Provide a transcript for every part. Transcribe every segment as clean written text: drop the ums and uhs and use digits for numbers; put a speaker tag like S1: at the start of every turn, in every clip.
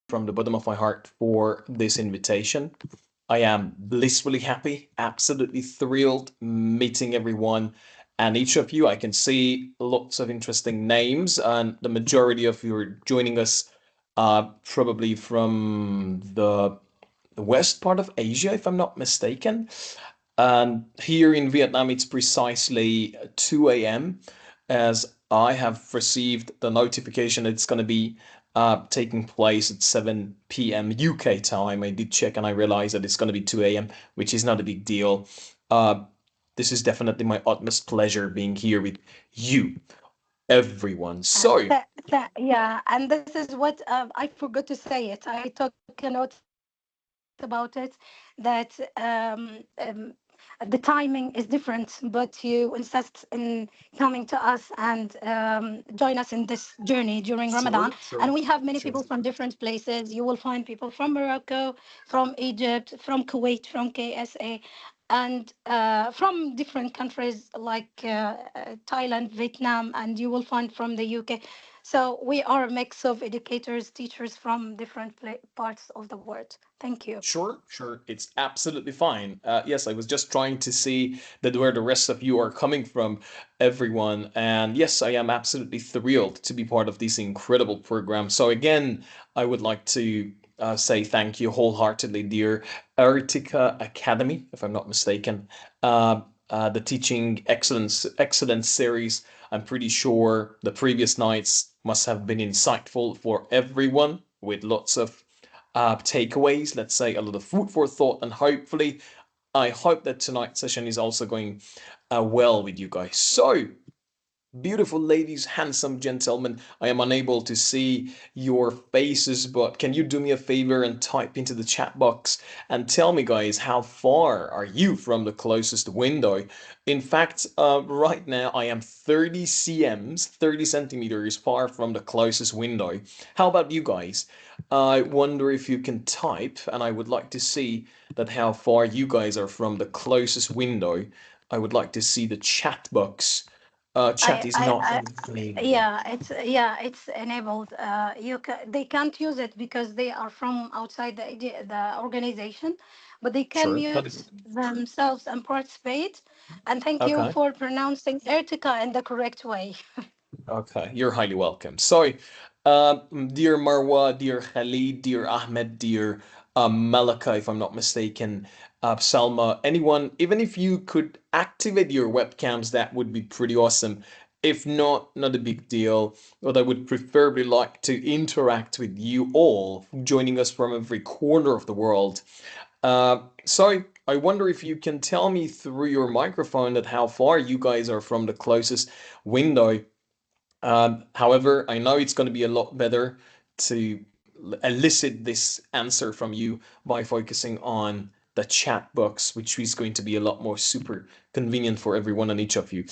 S1: from the bottom of my heart for this invitation. I am blissfully happy, absolutely thrilled meeting everyone and each of you. I can see lots of interesting names, and the majority of you are joining us probably from the west part of Asia, if I'm not mistaken. And here in Vietnam, it's precisely 2 a.m. as I have received the notification that it's going to be taking place at 7 p.m. UK time. I did check and I realized that it's going to be 2 a.m., which is not a big deal. Uh, this is definitely my utmost pleasure being here with you, everyone. So,
S2: Yeah, and this is what I forgot to say it. I took a note about it that the timing is different, but you insist in coming to us and join us in this journey during Ramadan.
S1: sure,
S2: And we
S1: sure,
S2: have many people
S1: sure.
S2: from different places. You will find people from Morocco, from Egypt, from Kuwait, from KSA, and from different countries like Thailand, Vietnam, and you will find from the UK. So we are a mix of educators, teachers from different parts of the world. Thank you.
S1: Sure, sure. It's absolutely fine. Yes, I was just trying to see that where the rest of you are coming from, everyone. And yes, I am absolutely thrilled to be part of this incredible program. So again, I would like to say thank you wholeheartedly, dear Ertica Academy, if I'm not mistaken. The Teaching Excellence series. I'm pretty sure the previous nights must have been insightful for everyone with lots of takeaways, let's say a lot of food for thought, and hopefully, I hope that tonight's session is also going well with you guys. So, beautiful ladies, handsome gentlemen, I am unable to see your faces, but can you do me a favor and type into the chat box and tell me, guys, how far are you from the closest window? In fact, right now I am 30 cms, 30 centimeters far from the closest window. How about you guys? I wonder if you can type, and I would like to see that how far you guys are from the closest window. I would like to see the chat box. Chat
S2: I,
S1: is
S2: I,
S1: not
S2: I
S1: available.
S2: yeah, it's enabled. They can't use it because they are from outside the organization, but they can
S1: Sure. Not
S2: mute themselves and participate. And thank you
S1: okay.
S2: for pronouncing Ertica in the correct way.
S1: Okay. You're highly welcome. So, dear Marwa, dear Khalid, dear Ahmed, dear Malaka, if I'm not mistaken, Salma, anyone, even if you could activate your webcams, that would be pretty awesome. If not, not a big deal. But I would preferably like to interact with you all, joining us from every corner of the world. So I wonder if you can tell me through your microphone that how far you guys are from the closest window. However, I know it's going to be a lot better to elicit this answer from you by focusing on the chat box, which is going to be a lot more super convenient for everyone and each of you.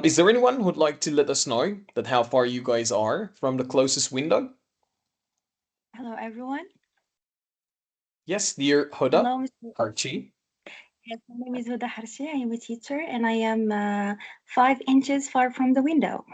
S1: Is there anyone who would like to let us know that how far you guys are from the closest window?
S3: Hello, everyone.
S1: Yes, dear Hoda,
S3: Hello, Mr.
S1: Archie.
S3: Yes, my name is Huda Harshi. I am a teacher and I am 5 inches far from the window.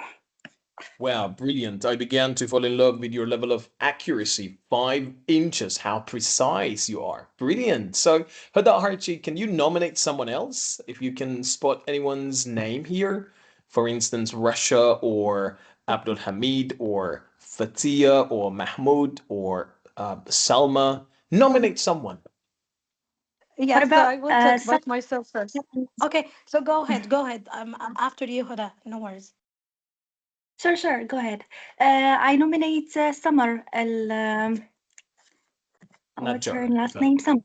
S1: Wow, brilliant. I began to fall in love with your level of accuracy. 5 inches, how precise you are. Brilliant. So, Hada Harchi, can you nominate someone else if you can spot anyone's name here? For instance, Russia or Abdul Hamid or Fatia or Mahmoud or Salma. Nominate someone.
S3: What
S2: Yes, so
S3: about
S2: I will talk
S3: some?
S2: about myself first. Okay, so go ahead, go ahead. I'm after you, Huda. No worries.
S3: Sure, sure, go ahead. I nominate Summer. What's her
S1: Najjar.
S3: last
S1: Okay.
S3: name? Summer.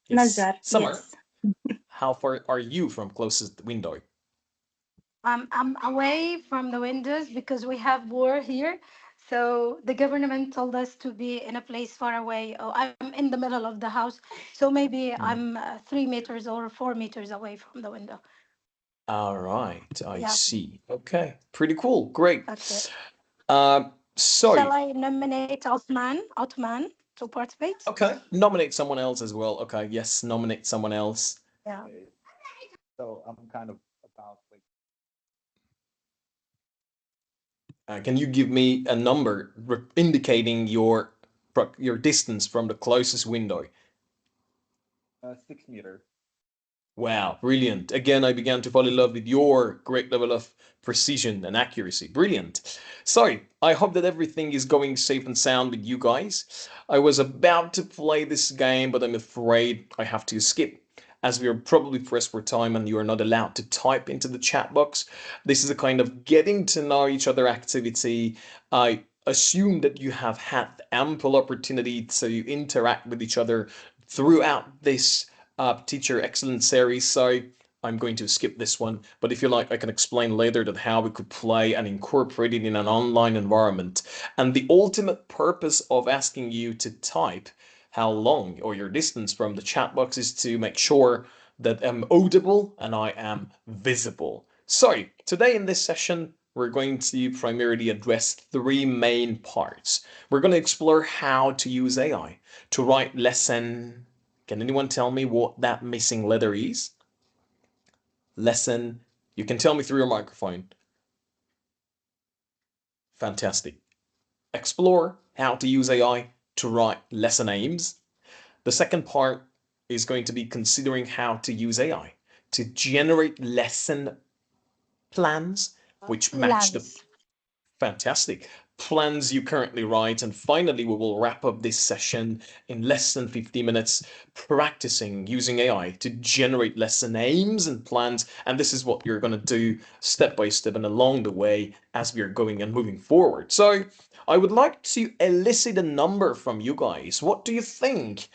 S1: Yes.
S3: Nazar,
S1: Summer,
S3: yes.
S1: how far are you from closest window?
S2: I'm away from the windows because we have war here. So the government told us to be in a place far away. Oh, I'm in the middle of the house. So maybe I'm 3 meters or 4 meters away from the window.
S1: All right, I
S2: Yeah,
S1: see. Okay, pretty cool. Great.
S2: that's it.
S1: So,
S2: Shall I nominate Ottoman to participate?
S1: okay, nominate someone else as well. Okay, yes, nominate someone else.
S2: Yeah.
S4: So I'm kind of about like
S1: Can you give me a number indicating your your distance from the closest window?
S4: 6 meter.
S1: Wow, brilliant. Again, I began to fall in love with your great level of precision and accuracy. Brilliant. So, I hope that everything is going safe and sound with you guys. I was about to play this game, but I'm afraid I have to skip, as we are probably pressed for time and you are not allowed to type into the chat box. This is a kind of getting to know each other activity. I assume that you have had ample opportunity to interact with each other throughout this teacher excellence series, so I'm going to skip this one. But if you like, I can explain later that how we could play and incorporate it in an online environment. And the ultimate purpose of asking you to type how long or your distance from the chat box is to make sure that I'm audible and I am visible. So today in this session, we're going to primarily address three main parts. We're going to explore how to use AI to write lesson. Can anyone tell me what that missing letter is? Lesson. You can tell me through your microphone. Fantastic. Explore how to use AI to write lesson aims. The second part is going to be considering how to use AI to generate lesson plans which match the
S2: Plans.
S1: fantastic plans you currently write. And finally, we will wrap up this session in less than 50 minutes practicing using AI to generate lesson aims and plans. And this is what you're going to do step by step and along the way as we are going and moving forward. So I would like to elicit a number from you guys. What do you think?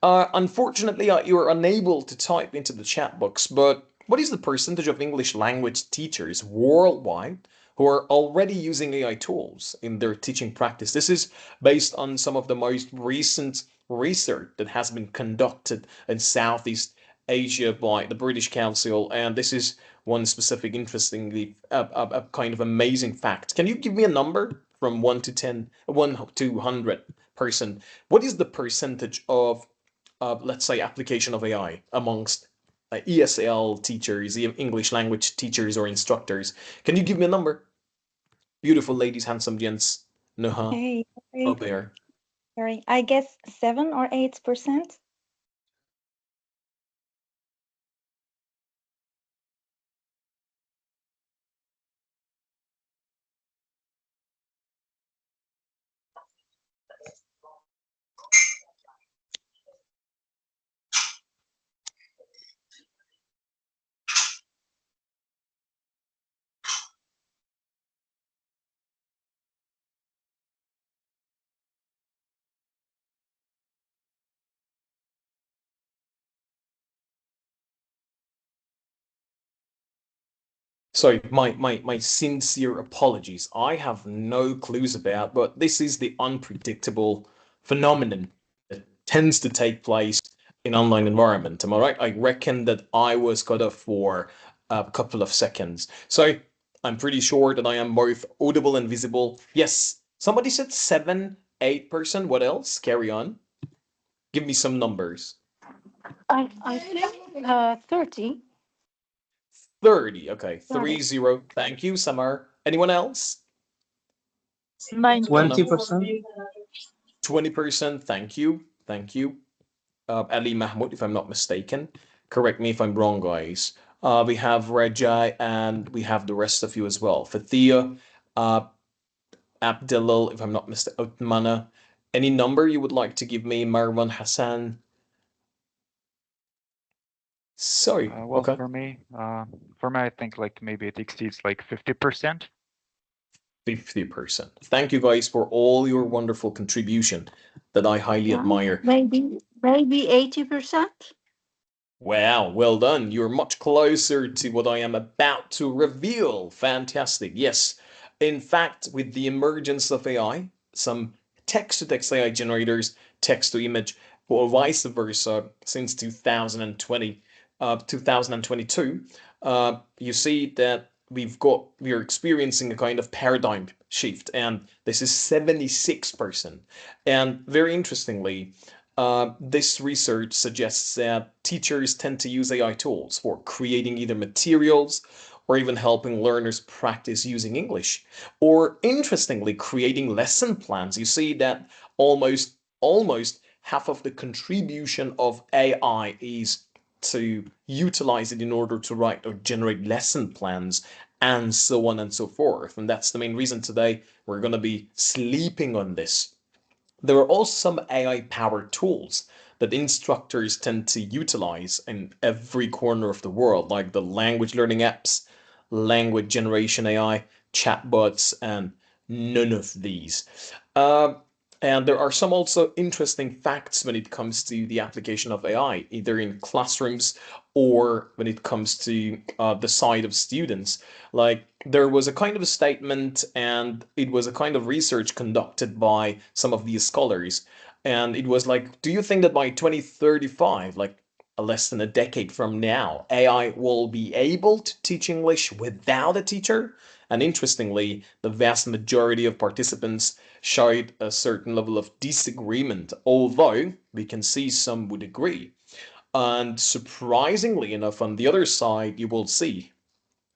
S1: Unfortunately, you are unable to type into the chat box, but what is the percentage of English language teachers worldwide who are already using AI tools in their teaching practice? This is based on some of the most recent research that has been conducted in Southeast Asia by the British Council, and this is one specific, interestingly, a kind of amazing fact. Can you give me a number from 1 to 10, 1 to 100%? What is the percentage of let's say, application of AI amongst ESL teachers, English language teachers or instructors? Can you give me a number? Beautiful ladies, handsome gents. Nuha,
S3: Hey,
S1: oh
S3: sorry,
S1: there.
S3: sorry. I guess 7 or 8%.
S1: Sorry, my sincere apologies. I have no clues about, but this is the unpredictable phenomenon that tends to take place in online environment. Am I right? I reckon that I was cut off for a couple of seconds. So I'm pretty sure that I am both audible and visible. Yes, somebody said 7, 8%. What else? Carry on. Give me some numbers.
S2: I think 30.
S1: 30. Okay,
S2: 30.
S1: 30. Thank you, Samar. Anyone else? No, no.
S5: 20%.
S1: 20%. Thank you. Thank you. Ali Mahmoud, if I'm not mistaken. Correct me if I'm wrong, guys. We have Rajai and we have the rest of you as well. Fathia, uh, Abdilal, if I'm not mistaken, Utmana. Any number you would like to give me, Marwan Hassan? Sorry.
S4: Well,
S1: Okay.
S4: for me, I think like maybe it exceeds like 50%.
S1: 50%. Thank you guys for all your wonderful contribution that I highly
S2: Yeah.
S1: admire.
S2: Maybe 80%.
S1: Wow, well done. You're much closer to what I am about to reveal. Fantastic. Yes. In fact, with the emergence of AI, some text to text AI generators, text to image, or vice versa, since 2020, 2022, you see that we are experiencing a kind of paradigm shift, and this is 76%. And very interestingly, this research suggests that teachers tend to use AI tools for creating either materials or even helping learners practice using English, or interestingly, creating lesson plans. You see that almost almost half of the contribution of AI is to utilize it in order to write or generate lesson plans and so on and so forth. And that's the main reason today we're going to be sleeping on this. There are also some AI-powered tools that instructors tend to utilize in every corner of the world, like the language learning apps, language generation AI, chatbots, and none of these. Uh, and there are some also interesting facts when it comes to the application of AI, either in classrooms or when it comes to the side of students. Like there was a kind of a statement, and it was a kind of research conducted by some of these scholars. And it was like, do you think that by 2035, like less than a decade from now, AI will be able to teach English without a teacher? And interestingly, the vast majority of participants showed a certain level of disagreement, although we can see some would agree. And surprisingly enough, on the other side, you will see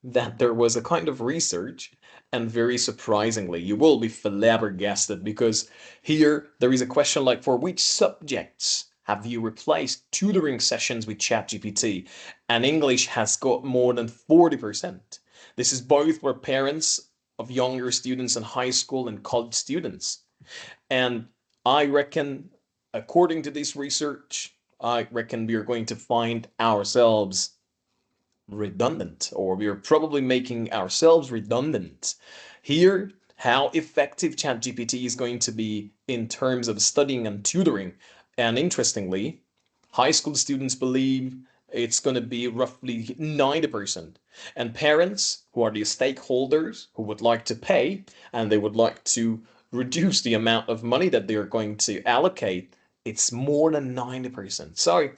S1: that there was a kind of research, and very surprisingly, you will be flabbergasted because here there is a question like, for which subjects have you replaced tutoring sessions with ChatGPT? And English has got more than 40%. This is both for parents of younger students and high school and college students. And I reckon, according to this research, I reckon we are going to find ourselves redundant, or we are probably making ourselves redundant. Here, how effective ChatGPT is going to be in terms of studying and tutoring. And interestingly, high school students believe it's going to be roughly 90%. And parents, who are the stakeholders who would like to pay and they would like to reduce the amount of money that they are going to allocate, it's more than 90%. So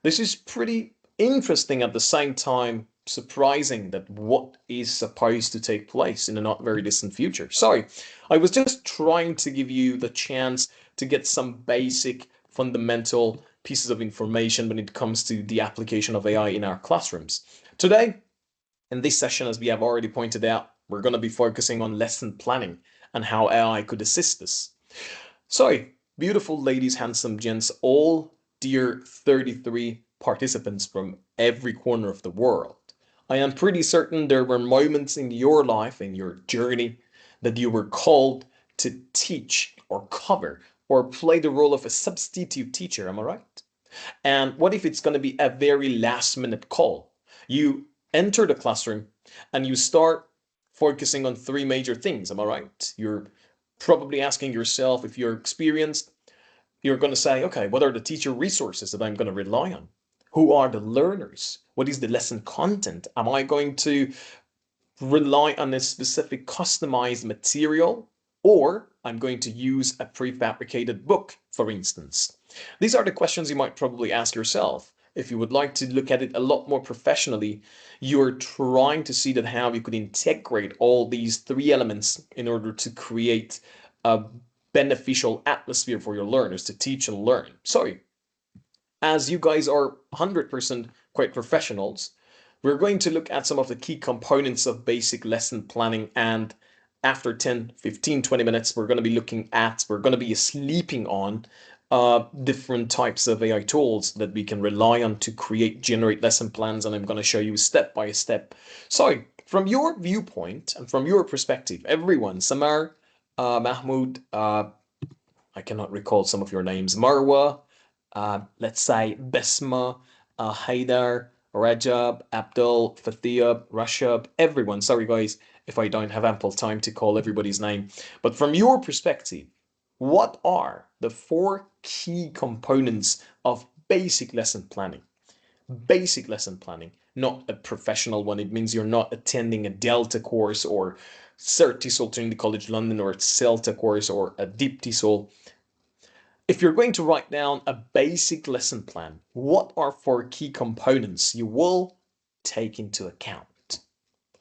S1: this is pretty interesting, at the same time surprising, that what is supposed to take place in a not very distant future. So I was just trying to give you the chance to get some basic fundamental pieces of information when it comes to the application of AI in our classrooms. Today, in this session, as we have already pointed out, we're going to be focusing on lesson planning and how AI could assist us. So, beautiful ladies, handsome gents, all dear 33 participants from every corner of the world. I am pretty certain there were moments in your life, in your journey, that you were called to teach or cover or play the role of a substitute teacher. Am I right? And what if it's going to be a very last minute call? You enter the classroom and you start focusing on three major things. Am I right? You're probably asking yourself, if you're experienced, you're going to say, okay, what are the teacher resources that I'm going to rely on? Who are the learners? What is the lesson content? Am I going to rely on a specific customized material, or I'm going to use a prefabricated book, for instance? These are the questions you might probably ask yourself. If you would like to look at it a lot more professionally, you're trying to see that how you could integrate all these three elements in order to create a beneficial atmosphere for your learners to teach and learn. So, as you guys are 100% quite professionals, we're going to look at some of the key components of basic lesson planning. And after 10, 15, 20 minutes, we're going to be we're going to be sleeping on different types of AI tools that we can rely on to generate lesson plans. And I'm going to show you step by step. So, from your viewpoint and from your perspective, everyone, Samar, Mahmoud, I cannot recall some of your names, Marwa, let's say Besma, Haidar, Rajab, Abdul, Fathia, Rashab, everyone. Sorry, guys, if I don't have ample time to call everybody's name. But from your perspective, what are the four key components of basic lesson planning? Basic lesson planning, not a professional one. It means you're not attending a Delta course or Cert TESOL Trinity College London, or a CELTA course or a Deep TESOL. If you're going to write down a basic lesson plan, what are four key components you will take into account?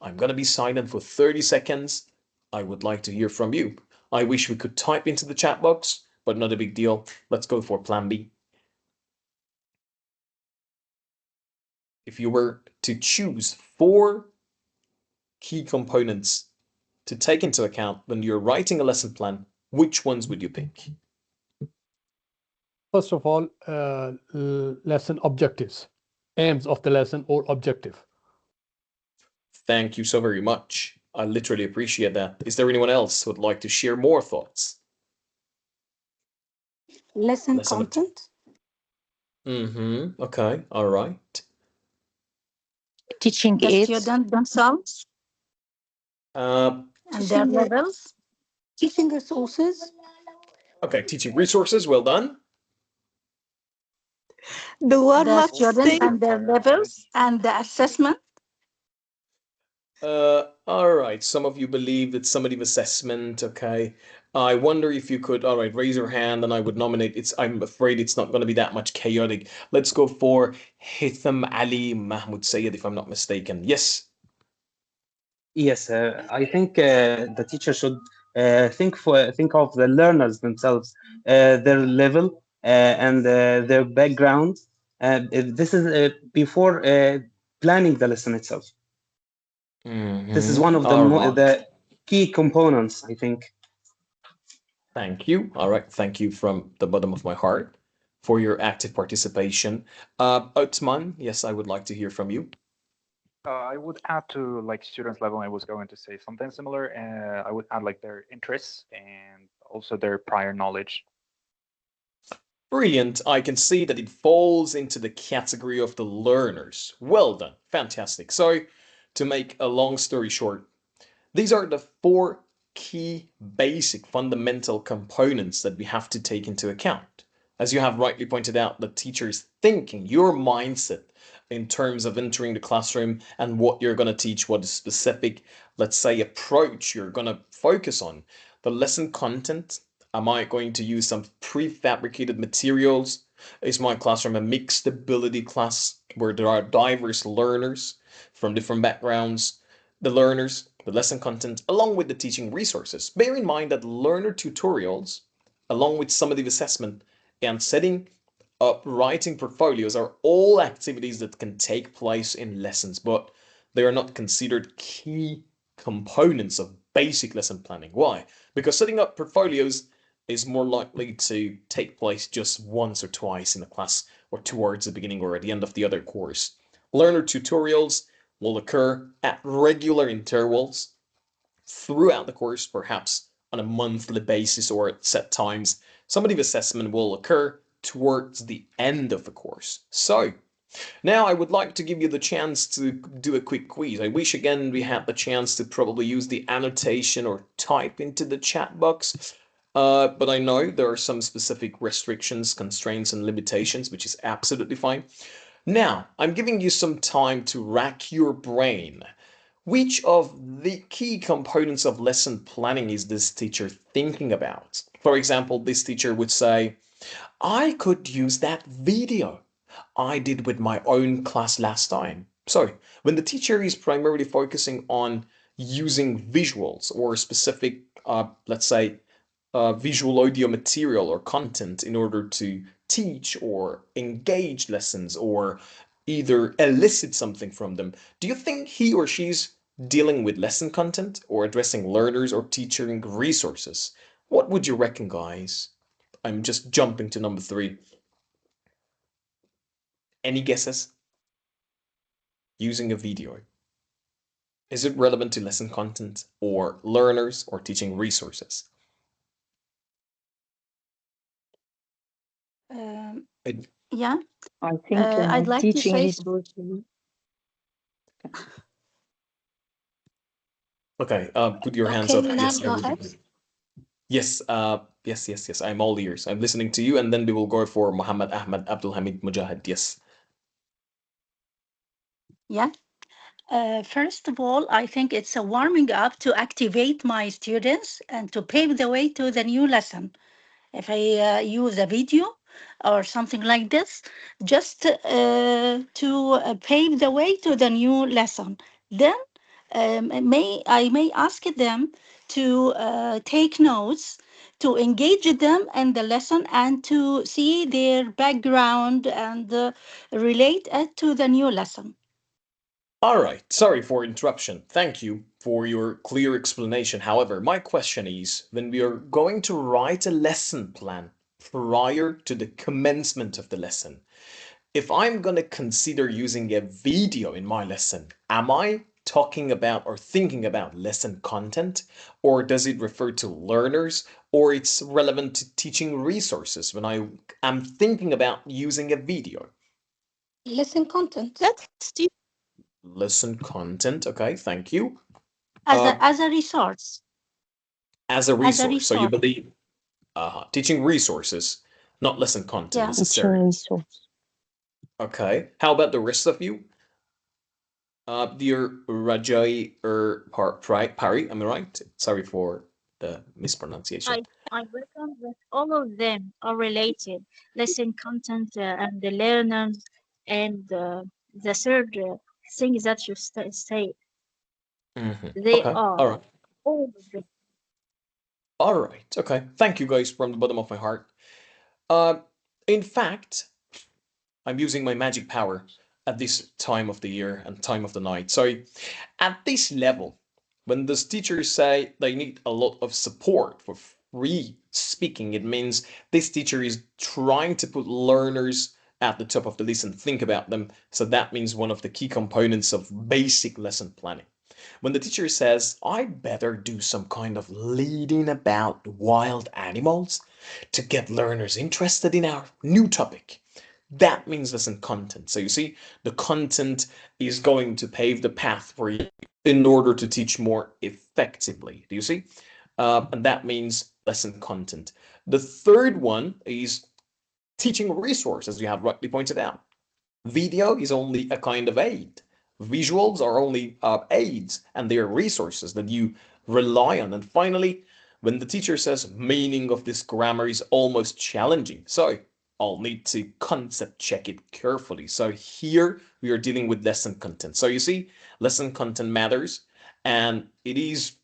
S1: I'm going to be silent for 30 seconds. I would like to hear from you. I wish we could type into the chat box, but not a big deal. Let's go for plan B. If you were to choose four key components to take into account when you're writing a lesson plan, which ones would you pick?
S5: First of all, lesson objectives, aims of the lesson or objective.
S1: Thank you so very much. I literally appreciate that. Is there anyone else who would like to share more thoughts?
S2: Lesson
S1: Lesson objective.
S2: content.
S1: Okay. All right.
S6: Teaching
S2: The
S6: aids.
S2: student themselves
S1: Uh,
S2: and their levels. Teaching resources.
S1: okay. Teaching resources. Well done.
S6: The
S2: The
S6: warm-up
S2: student
S6: stage.
S2: and their levels and the assessment.
S1: All right. Some of you believe that summative assessment. Okay. I wonder if you could, all right, raise your hand and I would nominate. I'm afraid it's not going to be that much chaotic. Let's go for Hitham Ali Mahmoud Sayyid, if I'm not mistaken. Yes.
S7: Yes, I think the teacher should think of the learners themselves, their level and their background. This is before planning the lesson itself. This is one of
S1: All right.
S7: the key components, I think.
S1: Thank you. All right. Thank you from the bottom of my heart for your active participation. Otman, yes, I would like to hear from you.
S4: I would add to like students level. I was going to say something similar. I would add like their interests and also their prior knowledge.
S1: Brilliant. I can see that it falls into the category of the learners. Well done. Fantastic. So, to make a long story short, these are the four key basic fundamental components that we have to take into account. As you have rightly pointed out, the teacher's thinking, your mindset in terms of entering the classroom and what you're going to teach, what is specific, let's say, approach you're going to focus on. The lesson content. Am I going to use some prefabricated materials? Is my classroom a mixed ability class where there are diverse learners from different backgrounds? The learners, the lesson content, along with the teaching resources. Bear in mind that learner tutorials, along with summative assessment and setting up writing portfolios, are all activities that can take place in lessons, but they are not considered key components of basic lesson planning. Why? Because setting up portfolios is more likely to take place just once or twice in a class or towards the beginning or at the end of the other course. Learner tutorials will occur at regular intervals throughout the course, perhaps on a monthly basis or at set times. Summative assessment will occur towards the end of the course. So, now I would like to give you the chance to do a quick quiz. I wish again we had the chance to probably use the annotation or type into the chat box. But I know there are some specific restrictions, constraints, and limitations, which is absolutely fine. Now, I'm giving you some time to rack your brain. Which of the key components of lesson planning is this teacher thinking about? For example, this teacher would say, I could use that video I did with my own class last time. So, when the teacher is primarily focusing on using visuals or specific, let's say, visual audio material or content in order to teach or engage lessons or either elicit something from them, do you think he or she's dealing with lesson content or addressing learners or teaching resources? What would you reckon, guys? I'm just jumping to number three. Any guesses? Using a video. Is it relevant to lesson content or learners or teaching resources?
S2: Um,
S1: It-
S2: yeah,
S6: I think
S2: I'd like to
S6: teaching
S2: say
S6: resources.
S1: okay, put your hands
S2: okay,
S1: up.
S2: Minal,
S1: Yes, I
S2: go
S1: will be
S2: ahead.
S1: good. Yes, yes. I'm all ears. I'm listening to you, and then we will go for Muhammad Ahmed Abdul Hamid Mujahid. Yes.
S2: Yeah. First of all, I think it's a warming up to activate my students and to pave the way to the new lesson. If I use a video or something like this, just to pave the way to the new lesson. Then I may ask them to take notes, to engage them in the lesson, and to see their background and relate it to the new lesson.
S1: All right. Sorry for interruption. Thank you for your clear explanation. However, my question is, when we are going to write a lesson plan prior to the commencement of the lesson. If I'm going to consider using a video in my lesson, am I talking about or thinking about lesson content, or does it refer to learners, or it's relevant to teaching resources when I am thinking about using a video?
S2: Lesson content.
S6: That's
S1: Lesson content, okay, thank you.
S2: As
S1: Uh,
S2: a resource.
S1: as a
S2: As a
S1: resource, so you
S2: resource.
S1: believe teaching resources, not lesson content
S2: Yeah.
S1: necessarily.
S6: resource.
S1: Okay, how about the rest of you? Dear Rajai Pari, am I right? Sorry for the mispronunciation.
S6: I reckon that all of them are related. Lesson content and the learners and the third thing that you say. They
S1: Okay,
S6: are
S1: all right.
S6: all of them.
S1: All right, okay. Thank you guys from the bottom of my heart. Uh, in fact, I'm using my magic power at this time of the year and time of the night. So, at this level, when the teachers say they need a lot of support for free speaking, it means this teacher is trying to put learners at the top of the list and think about them. So, that means one of the key components of basic lesson planning. When the teacher says, I better do some kind of leading about wild animals to get learners interested in our new topic, that means lesson content. So you see, the content is going to pave the path for you in order to teach more effectively. Do you see? And that means lesson content. The third one is teaching resource, as you have rightly pointed out. Video is only a kind of aid. Visuals are only aids, and they are resources that you rely on. And finally, when the teacher says meaning of this grammar is almost challenging, so I'll need to concept check it carefully. So here we are dealing with lesson content. So you see, lesson content matters, and it is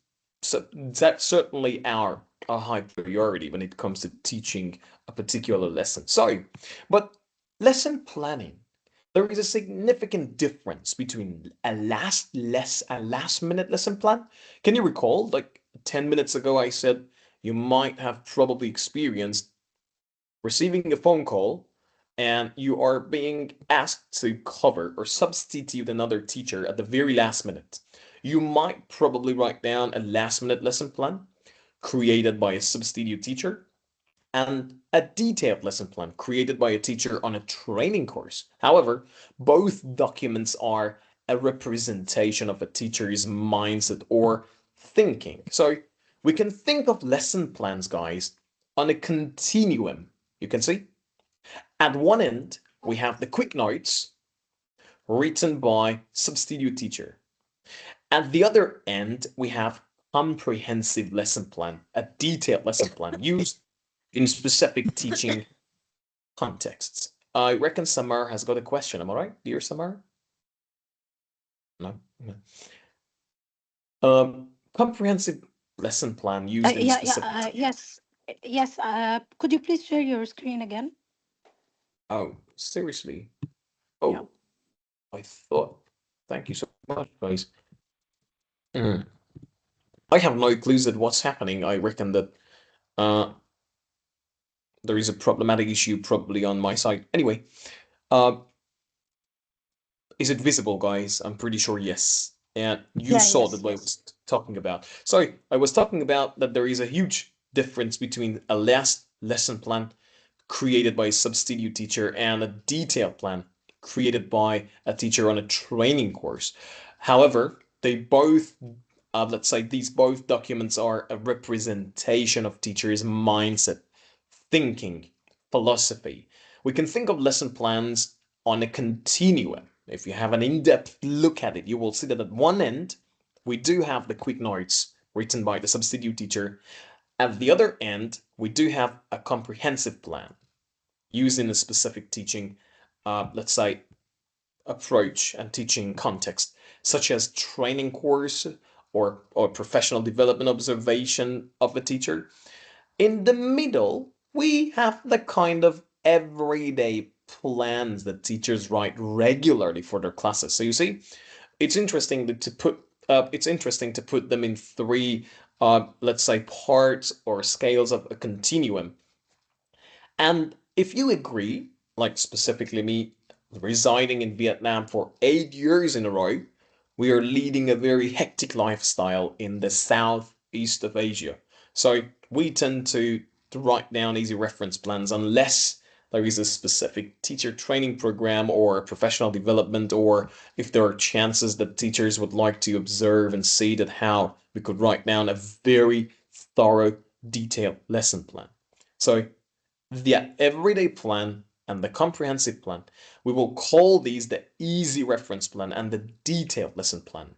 S1: that's certainly our high priority when it comes to teaching a particular lesson. So, but lesson planning, there is a significant difference between a last minute lesson plan. Can you recall, like 10 minutes ago, I said you might have probably experienced receiving a phone call and you are being asked to cover or substitute another teacher at the very last minute. You might probably write down a last minute lesson plan created by a substitute teacher and a detailed lesson plan created by a teacher on a training course. However, both documents are a representation of a teacher's mindset or thinking. So we can think of lesson plans, guys, on a continuum. You can see at one end, we have the quick notes written by substitute teacher. At the other end, we have comprehensive lesson plan, a detailed lesson plan used in specific teaching contexts. I reckon Samar has got a question. Am I right, dear Samar? No. No. Comprehensive lesson plan used in specific.
S2: Yes. Yes. Could you please share your screen again?
S1: Oh, seriously?
S2: Yeah.
S1: Oh, I thought. Thank you so much, guys. Mm. I have no clues at what's happening. I reckon that uh, there is a problematic issue probably on my side. Anyway, uh, is it visible, guys? I'm pretty sure yes. And you
S2: Yeah.
S1: saw
S2: Yes.
S1: that what I
S2: Yes.
S1: was talking about. Sorry, I was talking about that there is a huge difference between a last lesson plan created by a substitute teacher and a detailed plan created by a teacher on a training course. However, they both, let's say, these both documents are a representation of teachers' mindset, thinking, philosophy. We can think of lesson plans on a continuum. If you have an in-depth look at it, you will see that at one end, we do have the quick notes written by the substitute teacher. At the other end, we do have a comprehensive plan used in a specific teaching, let's say, approach and teaching context, such as training course or professional development observation of a teacher. In the middle, we have the kind of everyday plans that teachers write regularly for their classes. So you see, it's interesting to put them in three let's say parts or scales of a continuum. And if you agree, like specifically me residing in Vietnam for 8 years in a row, we are leading a very hectic lifestyle in the southeast of Asia. So we tend to write down easy reference plans unless there is a specific teacher training program or professional development, or if there are chances that teachers would like to observe and see that how we could write down a very thorough, detailed lesson plan. So the everyday plan and the comprehensive plan, we will call these the easy reference plan and the detailed lesson plan.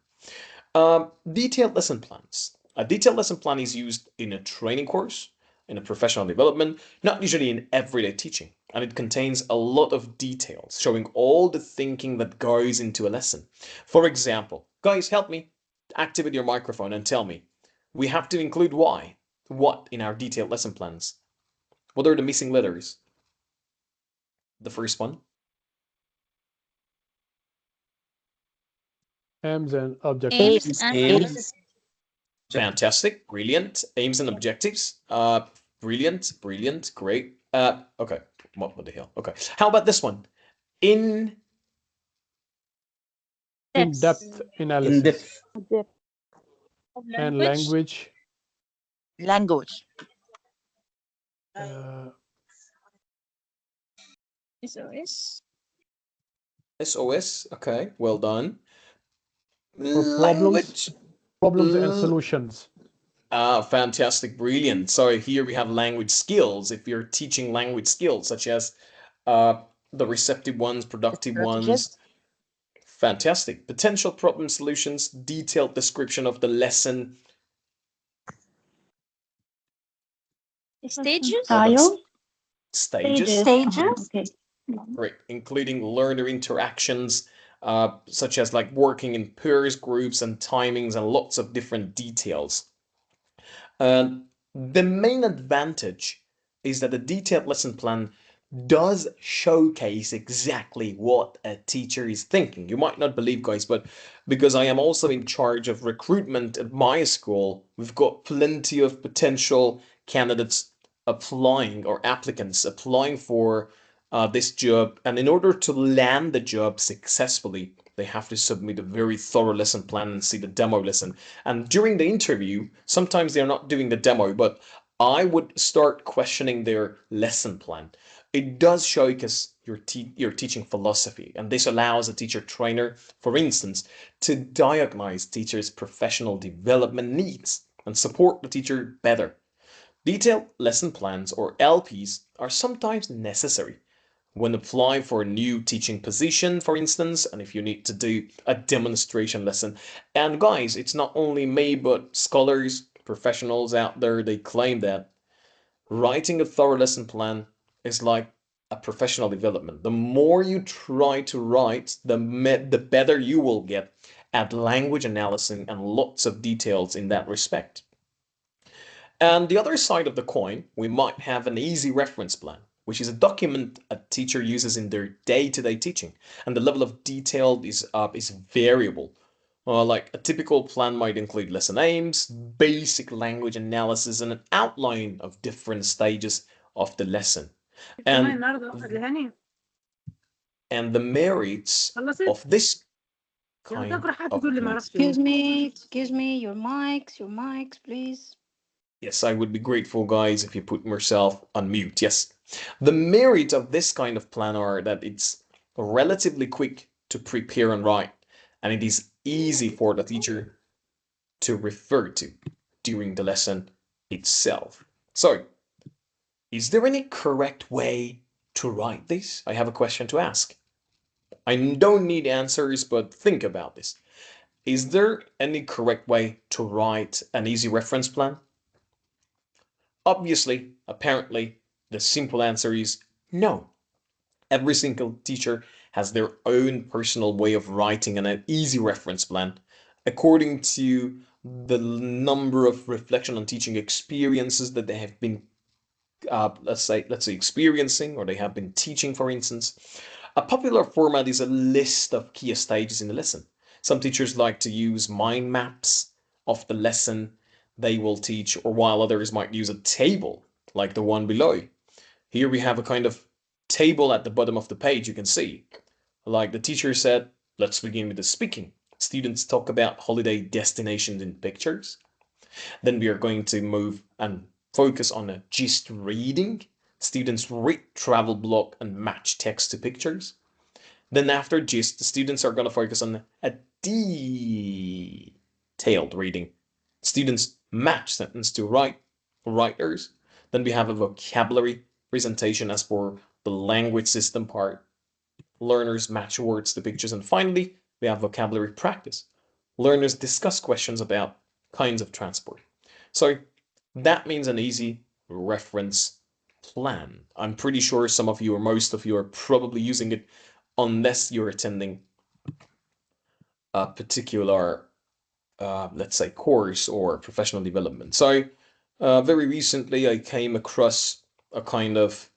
S1: Detailed lesson plans. A detailed lesson plan is used in a training course, in a professional development, not usually in everyday teaching. And it contains a lot of details showing all the thinking that goes into a lesson. For example, guys, help me activate your microphone and tell me, we have to include why, what in our detailed lesson plans. What are the missing letters? The first one.
S5: Aims and
S6: Aims
S5: objectives.
S6: and
S7: Aims.
S1: Fantastic, brilliant. Aims and objectives. Brilliant, brilliant, great. Okay. What the hell? Okay. How about this one? In
S5: In-depth
S6: depth
S7: In
S5: analysis
S7: depth.
S6: of
S5: and
S6: language.
S5: language.
S8: Language.
S5: Uh,
S6: SOS.
S1: SOS. Okay, well done.
S5: for
S1: Language.
S5: problems and solutions.
S1: Fantastic, brilliant. So here we have language skills. If you're teaching language skills, such as uh, the receptive ones, productive ones.
S8: Strategies.
S1: Fantastic. Potential problem solutions, detailed description of the lesson.
S6: Stages.
S1: How about
S3: Style.
S1: stages?
S2: Stages.
S3: Okay.
S1: Great, including learner interactions, such as like working in peers, groups, and timings, and lots of different details. The main advantage is that the detailed lesson plan does showcase exactly what a teacher is thinking. You might not believe, guys, but because I am also in charge of recruitment at my school, we've got plenty of potential candidates applying or applicants applying for this job. And in order to land the job successfully, they have to submit a very thorough lesson plan and see the demo lesson. And during the interview, sometimes they're not doing the demo, but I would start questioning their lesson plan. It does showcase your teaching philosophy, and this allows a teacher trainer, for instance, to diagnose teachers' professional development needs and support the teacher better. Detailed lesson plans, or LPs, are sometimes necessary when applying for a new teaching position, for instance, and if you need to do a demonstration lesson. And guys, it's not only me, but scholars, professionals out there, they claim that writing a thorough lesson plan is like a professional development. The more you try to write, the better you will get at language analysis and lots of details in that respect. And the other side of the coin, we might have an easy reference plan, which is a document a teacher uses in their day-to-day teaching, and the level of detail is variable. Like a typical plan might include lesson aims, basic language analysis, and an outline of different stages of the lesson. And and the merits of this kind of plan.
S2: Excuse me, your mics, please.
S1: Yes, I would be grateful, guys, if you put yourself on mute. Yes. The merit of this kind of plan are that it's relatively quick to prepare and write, and it is easy for the teacher to refer to during the lesson itself. So, is there any correct way to write this? I have a question to ask. I don't need answers, but think about this. Is there any correct way to write an easy reference plan? Obviously, apparently, the simple answer is no. Every single teacher has their own personal way of writing an easy reference plan according to the number of reflection on teaching experiences that they have been let's say experiencing, or they have been teaching, for instance. A popular format is a list of key stages in the lesson. Some teachers like to use mind maps of the lesson they will teach, or while others might use a table like the one below. Here we have a kind of table at the bottom of the page, you can see. Like the teacher said, let's begin with the speaking. Students talk about holiday destinations in pictures. Then we are going to move and focus on a gist reading. Students read travel blog and match text to pictures. Then after gist, the students are going to focus on a detailed reading. Students match sentence to writers. Then we have a vocabulary presentation as for the language system part. Learners match words to pictures. And finally, we have vocabulary practice. Learners discuss questions about kinds of transport. So that means an easy reference plan. I'm pretty sure some of you or most of you are probably using it unless you're attending a particular, let's say, course or professional development. So very recently I came across a kind of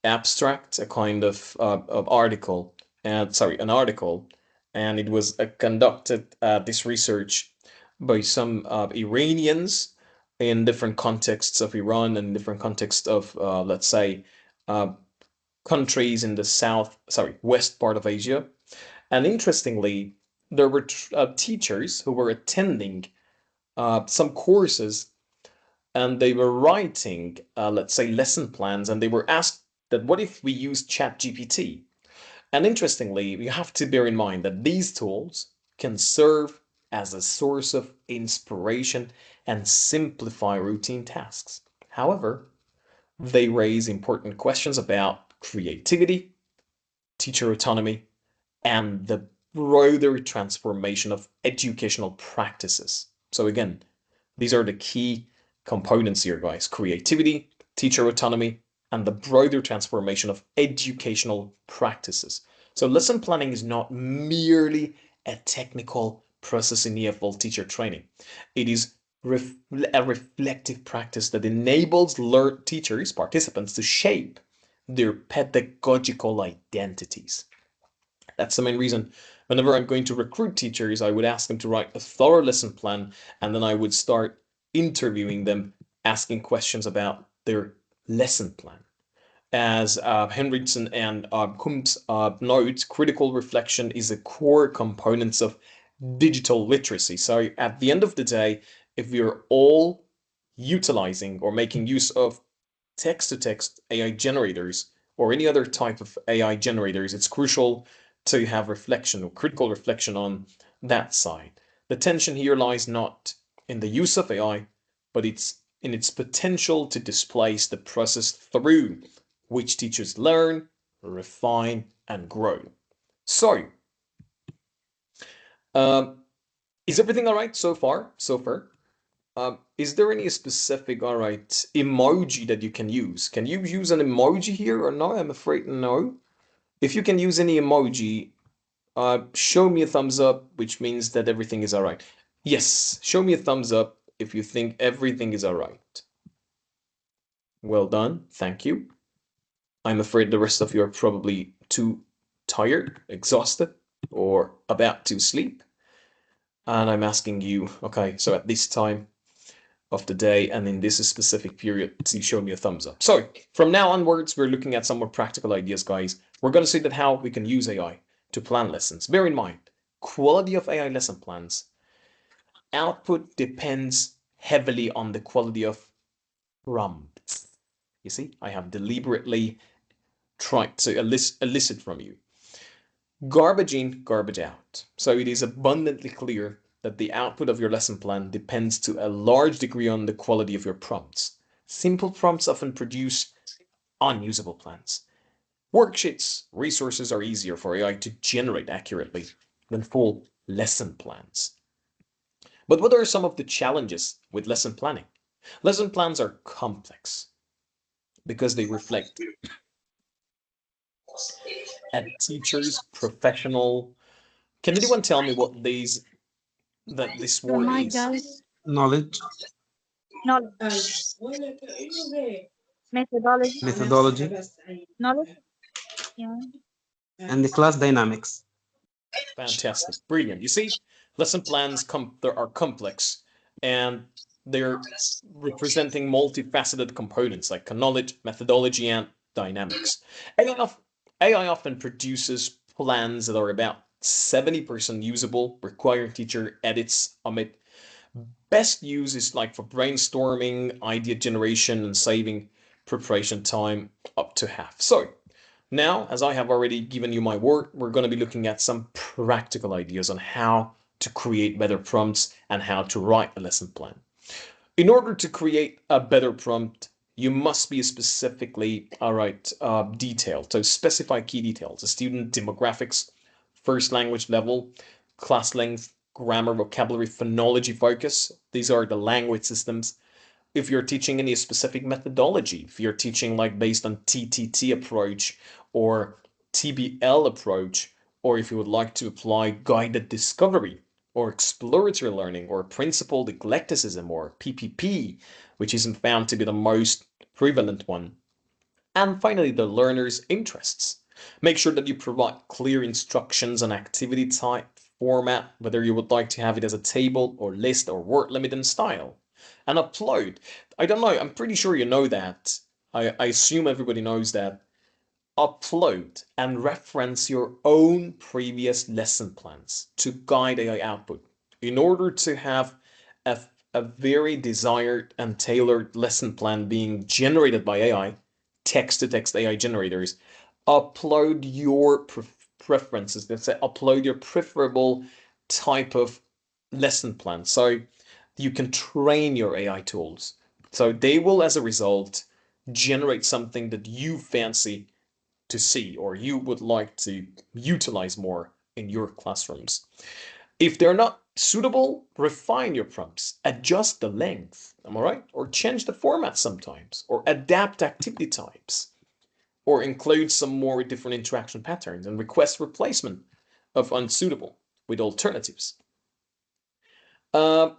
S1: abstract, a kind of article, and sorry, an article, and it was conducted this research by some Iranians in different contexts of Iran and different contexts of, let's say, uh, countries in the west part of Asia. And interestingly, there were teachers who were attending some courses and they were writing, let's say, lesson plans, and they were asked that what if we use ChatGPT? And interestingly, you have to bear in mind that these tools can serve as a source of inspiration and simplify routine tasks. However, they raise important questions about creativity, teacher autonomy, and the broader transformation of educational practices. So again, these are the key components here, guys. Creativity, teacher autonomy, and the broader transformation of educational practices. So lesson planning is not merely a technical process in EFL teacher training. It is a reflective practice that enables teachers, participants, to shape their pedagogical identities. That's the main reason. Whenever I'm going to recruit teachers, I would ask them to write a thorough lesson plan, and then I would start interviewing them, asking questions about their lesson plan. As Henriksen and Kumps note, critical reflection is a core component of digital literacy. So at the end of the day, if we're all utilizing or making use of text-to-text AI generators or any other type of AI generators, it's crucial to have reflection or critical reflection on that side. The tension here lies not in the use of AI, but it's in its potential to displace the process through which teachers learn, refine, and grow. So, um, is everything all right so far? So far? Is there any specific, all right, emoji that you can use? Can you use an emoji here or no? I'm afraid no. If you can use any emoji, show me a thumbs up, which means that everything is all right. Yes, show me a thumbs up if you think everything is all right. Well done, thank you. I'm afraid the rest of you are probably too tired, exhausted, or about to sleep. And I'm asking you, okay, so at this time of the day and in this specific period, to show me a thumbs up. So from now onwards, we're looking at some more practical ideas, guys. We're going to see that how we can use AI to plan lessons. Bear in mind, quality of AI lesson plans, output depends heavily on the quality of prompts. You see, I have deliberately tried to elicit from you. Garbage in, garbage out. So it is abundantly clear that the output of your lesson plan depends to a large degree on the quality of your prompts. Simple prompts often produce unusable plans. Worksheets, resources are easier for AI to generate accurately than full lesson plans. But what are some of the challenges with lesson planning? Lesson plans are complex because they reflect a teacher's professional. Can anyone tell me what this
S2: Your
S1: word
S2: mic,
S1: is?
S2: guys.
S7: Knowledge,
S6: Knowledge, methodology,
S7: methodology,
S6: knowledge, yeah.
S7: and the class dynamics.
S1: Fantastic, brilliant. You see, lesson plans there are complex, and they're representing multifaceted components like knowledge, methodology, and dynamics. AI often produces plans that are about 70% usable, requiring teacher edits, omit. Best use is like for brainstorming, idea generation, and saving preparation time up to half. So now, as I have already given you my word, we're going to be looking at some practical ideas on how to create better prompts and how to write a lesson plan. In order to create a better prompt, you must be specifically, detailed. So specify key details, the student demographics, first language level, class length, grammar, vocabulary, phonology focus. These are the language systems. If you're teaching any specific methodology, if you're teaching like based on TTT approach or TBL approach, or if you would like to apply guided discovery or exploratory learning or principled eclecticism or PPP, which is found to be the most prevalent one. And finally, the learner's interests. Make sure that you provide clear instructions on activity type, format, whether you would like to have it as a table or list or word limit and style. And upload. I don't know, I'm pretty sure you know that. I assume everybody knows that. Upload and reference your own previous lesson plans to guide AI output. In order to have a, a very desired and tailored lesson plan being generated by AI, text to text AI generators, upload your preferences. Let's say upload your preferable type of lesson plan. So you can train your AI tools. So they will, as a result, generate something that you fancy to see or you would like to utilize more in your classrooms. If they're not suitable, refine your prompts, adjust the length, am I right? Or change the format sometimes, or adapt activity types, or include some more different interaction patterns and request replacement of unsuitable with alternatives. Uh,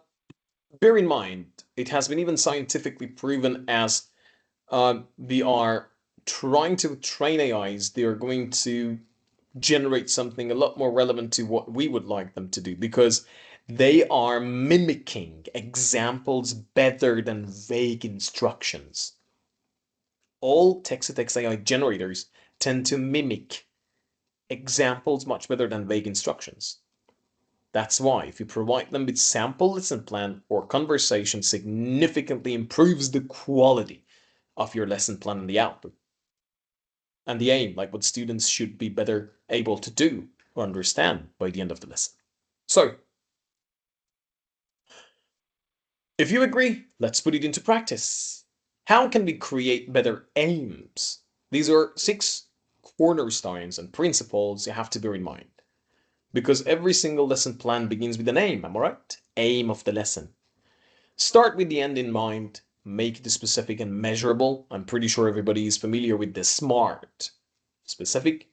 S1: Bear in mind, it has been even scientifically proven as we are trying to train AIs, they are going to generate something a lot more relevant to what we would like them to do because they are mimicking examples better than vague instructions. All text-to-text AI generators tend to mimic examples much better than vague instructions. That's why if you provide them with sample lesson plan or conversation significantly improves the quality of your lesson plan and the output. And the aim, like what students should be better able to do or understand by the end of the lesson. So, if you agree, let's put it into practice. How can we create better aims? These are 6 cornerstones and principles you have to bear in mind. Because every single lesson plan begins with an aim, am I right? Aim of the lesson. Start with the end in mind, make it specific and measurable. I'm pretty sure everybody is familiar with the SMART. Specific,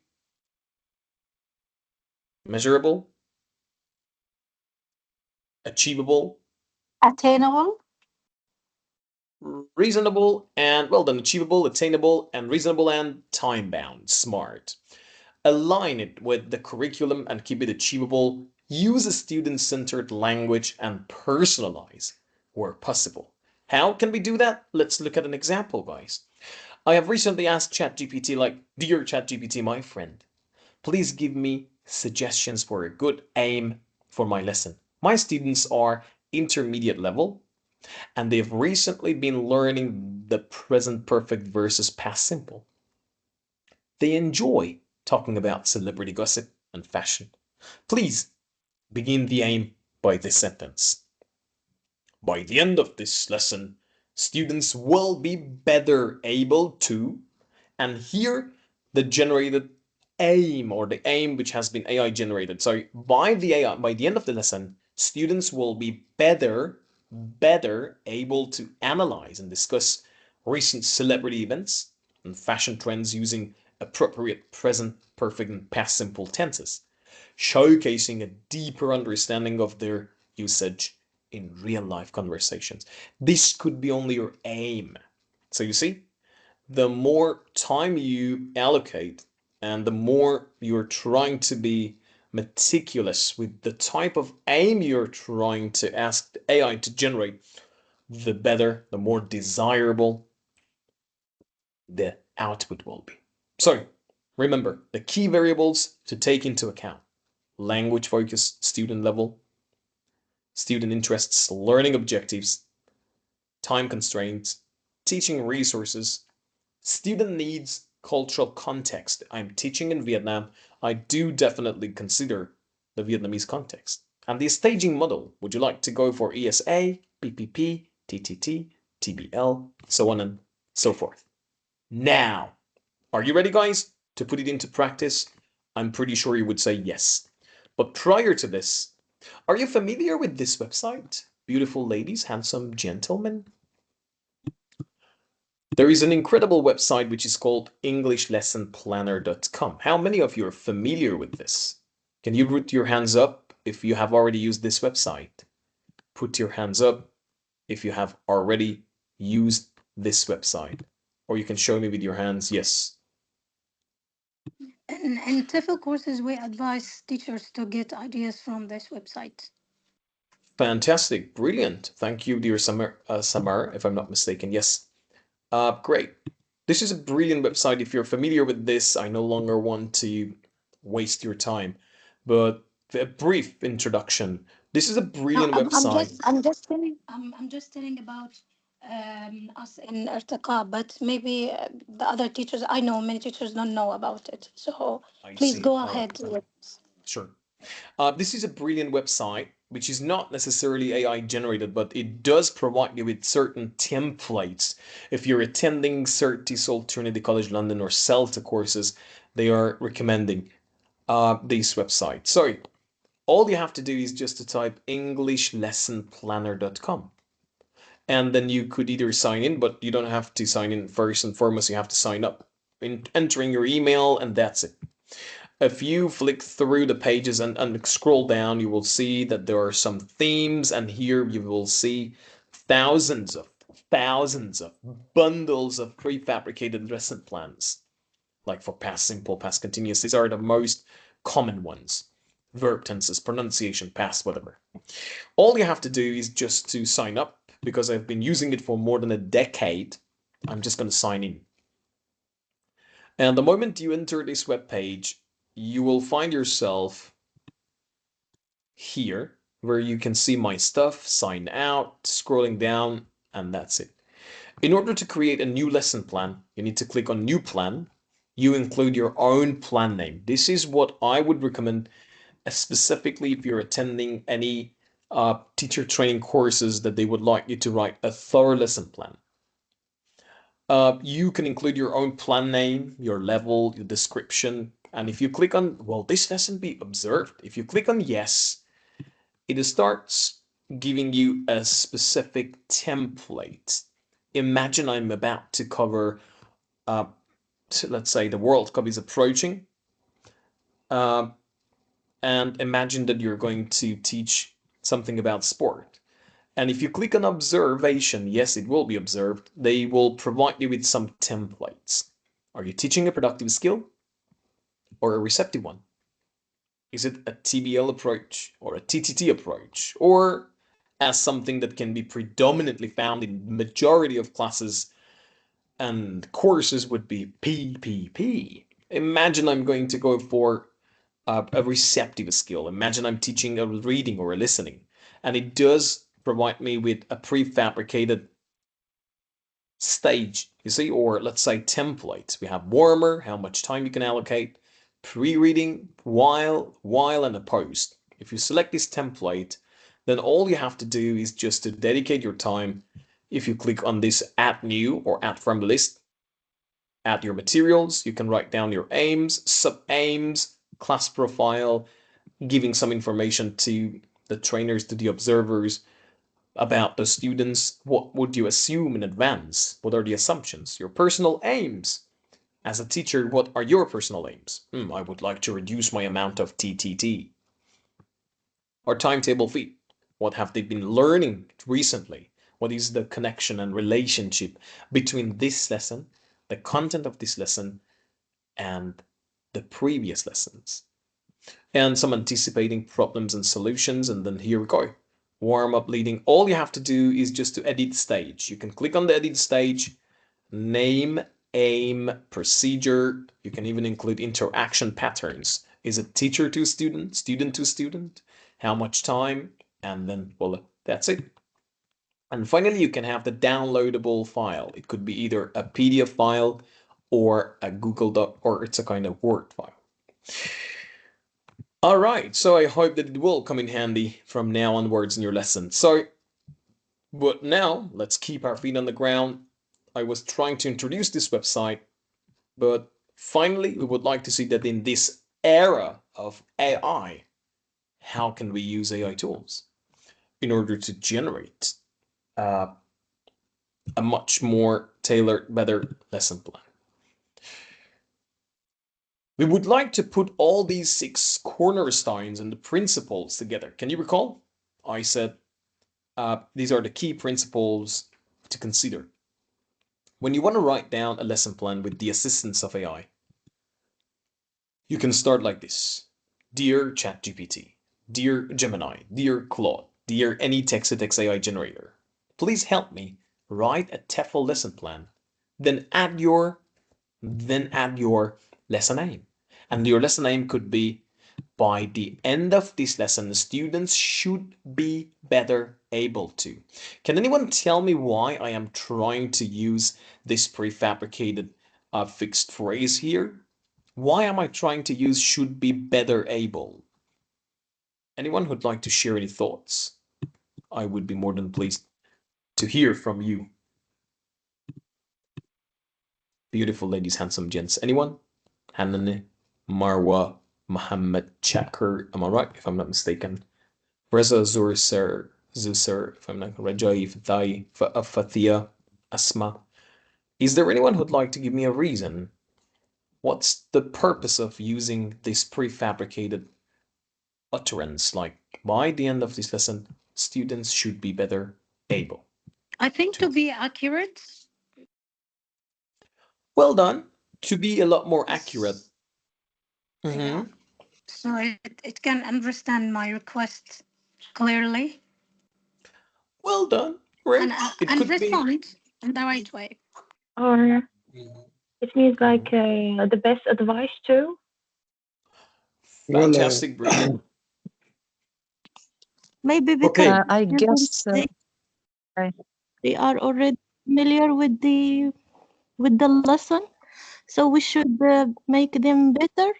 S1: measurable, achievable,
S2: Attainable.
S1: reasonable, and well done, achievable, attainable, and reasonable and time bound. SMART. Align it with the curriculum and keep it achievable. Use a student-centered language and personalize where possible. How can we do that? Let's look at an example, guys. I have recently asked ChatGPT, like, dear ChatGPT, my friend, please give me suggestions for a good aim for my lesson. My students are intermediate level and they've recently been learning the present perfect versus past simple. They enjoy talking about celebrity gossip and fashion. Please begin the aim by this sentence. By the end of this lesson, students will be better able to, and here the generated aim or the aim which has been AI generated. So by the end of the lesson, students will be better able to analyze and discuss recent celebrity events and fashion trends using appropriate present perfect and past simple tenses, showcasing a deeper understanding of their usage in real life conversations. This could be only your aim. So you see, the more time you allocate and the more you're trying to be meticulous with the type of aim you're trying to ask the AI to generate, the better, the more desirable the output will be. So remember the key variables to take into account: language focus, student level, student interests, learning objectives, time constraints, teaching resources, student needs, cultural context. I'm teaching in Vietnam. I do definitely consider the Vietnamese context. And the staging model, would you like to go for ESA, PPP, TTT, TBL, so on and so forth? Now, are you ready, guys, to put it into practice? I'm pretty sure you would say yes. But prior to this, are you familiar with this website? Beautiful ladies, handsome gentlemen? There is an incredible website which is called EnglishLessonPlanner.com. How many of you are familiar with this? Can you put your hands up if you have already used this website? Put your hands up if you have already used this website. Or you can show me with your hands, yes.
S2: In TEFL courses, we advise teachers to get ideas from this website.
S1: Fantastic, brilliant. Thank you, dear Samar, if I'm not mistaken. Yes. Great. This is a brilliant website. If you're familiar with this, I no longer want to waste your time, but a brief introduction. This is a
S2: No,
S1: brilliant
S2: I'm
S1: website.
S2: just telling about us in Irtaqa, but maybe the other teachers, I know many teachers don't know about it. So
S1: I
S2: please
S1: see.
S2: go
S1: All right.
S2: ahead with.
S1: Sure. This is a brilliant website, which is not necessarily AI generated, but it does provide you with certain templates. If you're attending Certis Trinity College London or CELTA courses, they are recommending this website. So all you have to do is just to type EnglishLessonPlanner.com. And then you could either sign in, but you don't have to sign in first and foremost. You have to sign up, entering your email, and that's it. If you flick through the pages and scroll down, you will see that there are some themes, and here you will see thousands of bundles of prefabricated lesson plans, like for past simple, past continuous. These are the most common ones: verb tenses, pronunciation, past, whatever. All you have to do is just to sign up. Because I've been using it for more than a decade, I'm just going to sign in. And the moment you enter this web page, you will find yourself here where you can see my stuff, sign out, scrolling down, and that's it. In order to create a new lesson plan, you need to click on New Plan. You include your own plan name. This is what I would recommend, specifically if you're attending any teacher training courses that they would like you to write a thorough lesson plan. You can include your own plan name, your level, your description. And if you click on, well, this lesson be observed. If you click on yes, it starts giving you a specific template. Imagine I'm about to cover, let's say the World Cup is approaching. And imagine that you're going to teach something about sport. And if you click on observation, yes, it will be observed. They will provide you with some templates. Are you teaching a productive skill or a receptive one? Is it a TBL approach or a TTT approach, or as something that can be predominantly found in majority of classes and courses would be PPP? Imagine I'm going to go for a receptive skill. Imagine I'm teaching a reading or a listening, and it does provide me with a prefabricated stage, you see, or let's say template. We have warmer, how much time you can allocate, pre-reading, while, and a post. If you select this template, then all you have to do is just to dedicate your time. If you click on this add new or add from the list, add your materials, you can write down your aims, sub-aims, class profile, giving some information to the trainers, to the observers, about the students. What would you assume in advance? What are the assumptions? Your personal aims. As a teacher, what are your personal aims? I would like to reduce my amount of TTT. Or timetable fee. What have they been learning recently? What is the connection and relationship between this lesson, the content of this lesson, and the previous lessons? And some anticipating problems and solutions, and then here we go. Warm up leading. All you have to do is just to edit stage. You can click on the edit stage, name aim, procedure. You can even include interaction patterns. Is it teacher to student, student to student? How much time? And then, well, that's it. And finally, you can have the downloadable file. It could be either a PDF file or a Google Doc, or it's a kind of Word file. All right, so I hope that it will come in handy from now onwards in your lesson. So, but now let's keep our feet on the ground. I was trying to introduce this website, but finally, we would like to see that in this era of AI, how can we use AI tools in order to generate uh, a much more tailored, better lesson plan? We would like to put all these 6 cornerstones and the principles together. Can you recall? I said these are the key principles to consider. When you want to write down a lesson plan with the assistance of AI, you can start like this. Dear ChatGPT, dear Gemini, dear Claude, dear any text-to-text AI generator, please help me write a TEFL lesson plan. Then add your lesson aim. And your lesson aim could be, by the end of this lesson, students should be better able to. Can anyone tell me why I am trying to use this prefabricated fixed phrase here? Why am I trying to use should be better able? Anyone who'd like to share any thoughts? I would be more than pleased to hear from you. Beautiful ladies, handsome gents. Anyone? Hanane, Marwa, Muhammad, Chakr, am I right? If I'm not mistaken. Reza, Zusir, if I'm not Rajai, Fathai, Fathia, Asma. Is there anyone who'd like to give me a reason? What's the purpose of using this prefabricated utterance? Like, by the end of this lesson, students should be better able.
S2: I think to be accurate.
S1: Well done. To be a lot more accurate.
S2: Yeah. So it can understand my request clearly.
S1: Well done. Great.
S2: And respond in the right way.
S3: Or it means like the best advice too.
S1: Fantastic, brilliant.
S6: Maybe because
S8: Okay.
S6: I guess they are already familiar with the lesson, so we should make them better.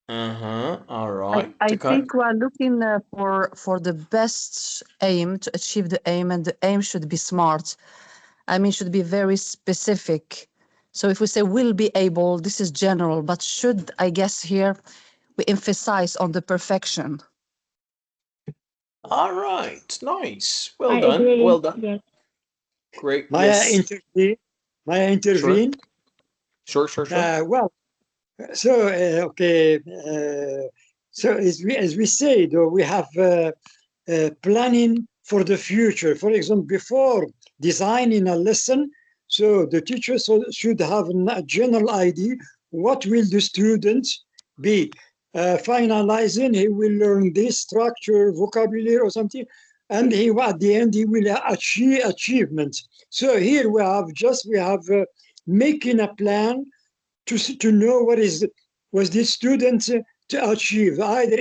S1: All right.
S9: I think we are looking for the best aim to achieve the aim, and the aim should be smart. I mean, should be very specific. So if we say will be able, this is general, but should, I guess here, we emphasize on the perfection.
S1: All right. Nice. Well
S3: I
S1: done.
S3: agree.
S1: Well done.
S3: Yes.
S1: Great.
S8: May
S1: Yes.
S8: I intervene? May I intervene?
S1: Sure.
S8: Well, so okay. So as we said, we have planning for the future. For example, before designing a lesson, so the teacher should have a general idea what will the student be finalizing. He will learn this structure, vocabulary, or something, and he at the end he will achieve achievements. So here we have making a plan to know what the student to achieve, either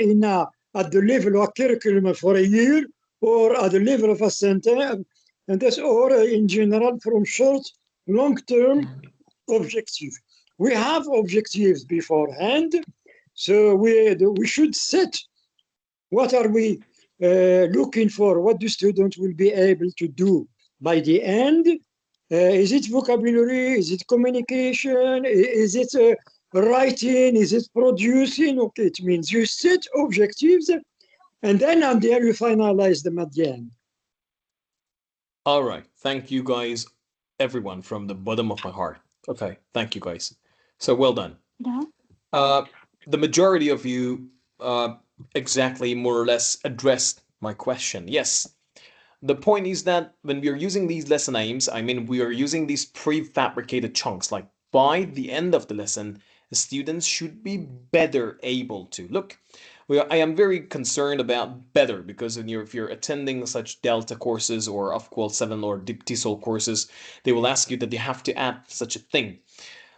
S8: at the level of curriculum for a year or at the level of a center, and that's or in general from short, long-term objective. We have objectives beforehand, so we should set what are we looking for, what the student will be able to do by the end. Is it vocabulary? Is it communication? Is it writing? Is it producing? Okay, it means you set objectives and then you finalize them at the end.
S1: All right. Thank you guys, everyone, from the bottom of my heart. Okay. Thank you guys. So well done.
S2: Yeah.
S1: The majority of you exactly more or less addressed my question. Yes. The point is that when we are using these lesson aims, I mean, we are using these prefabricated chunks. Like by the end of the lesson, the students should be better able to. Look, I am very concerned about better, because if you're attending such Delta courses or UFQual 7 or Deep TESOL courses, they will ask you that you have to add such a thing.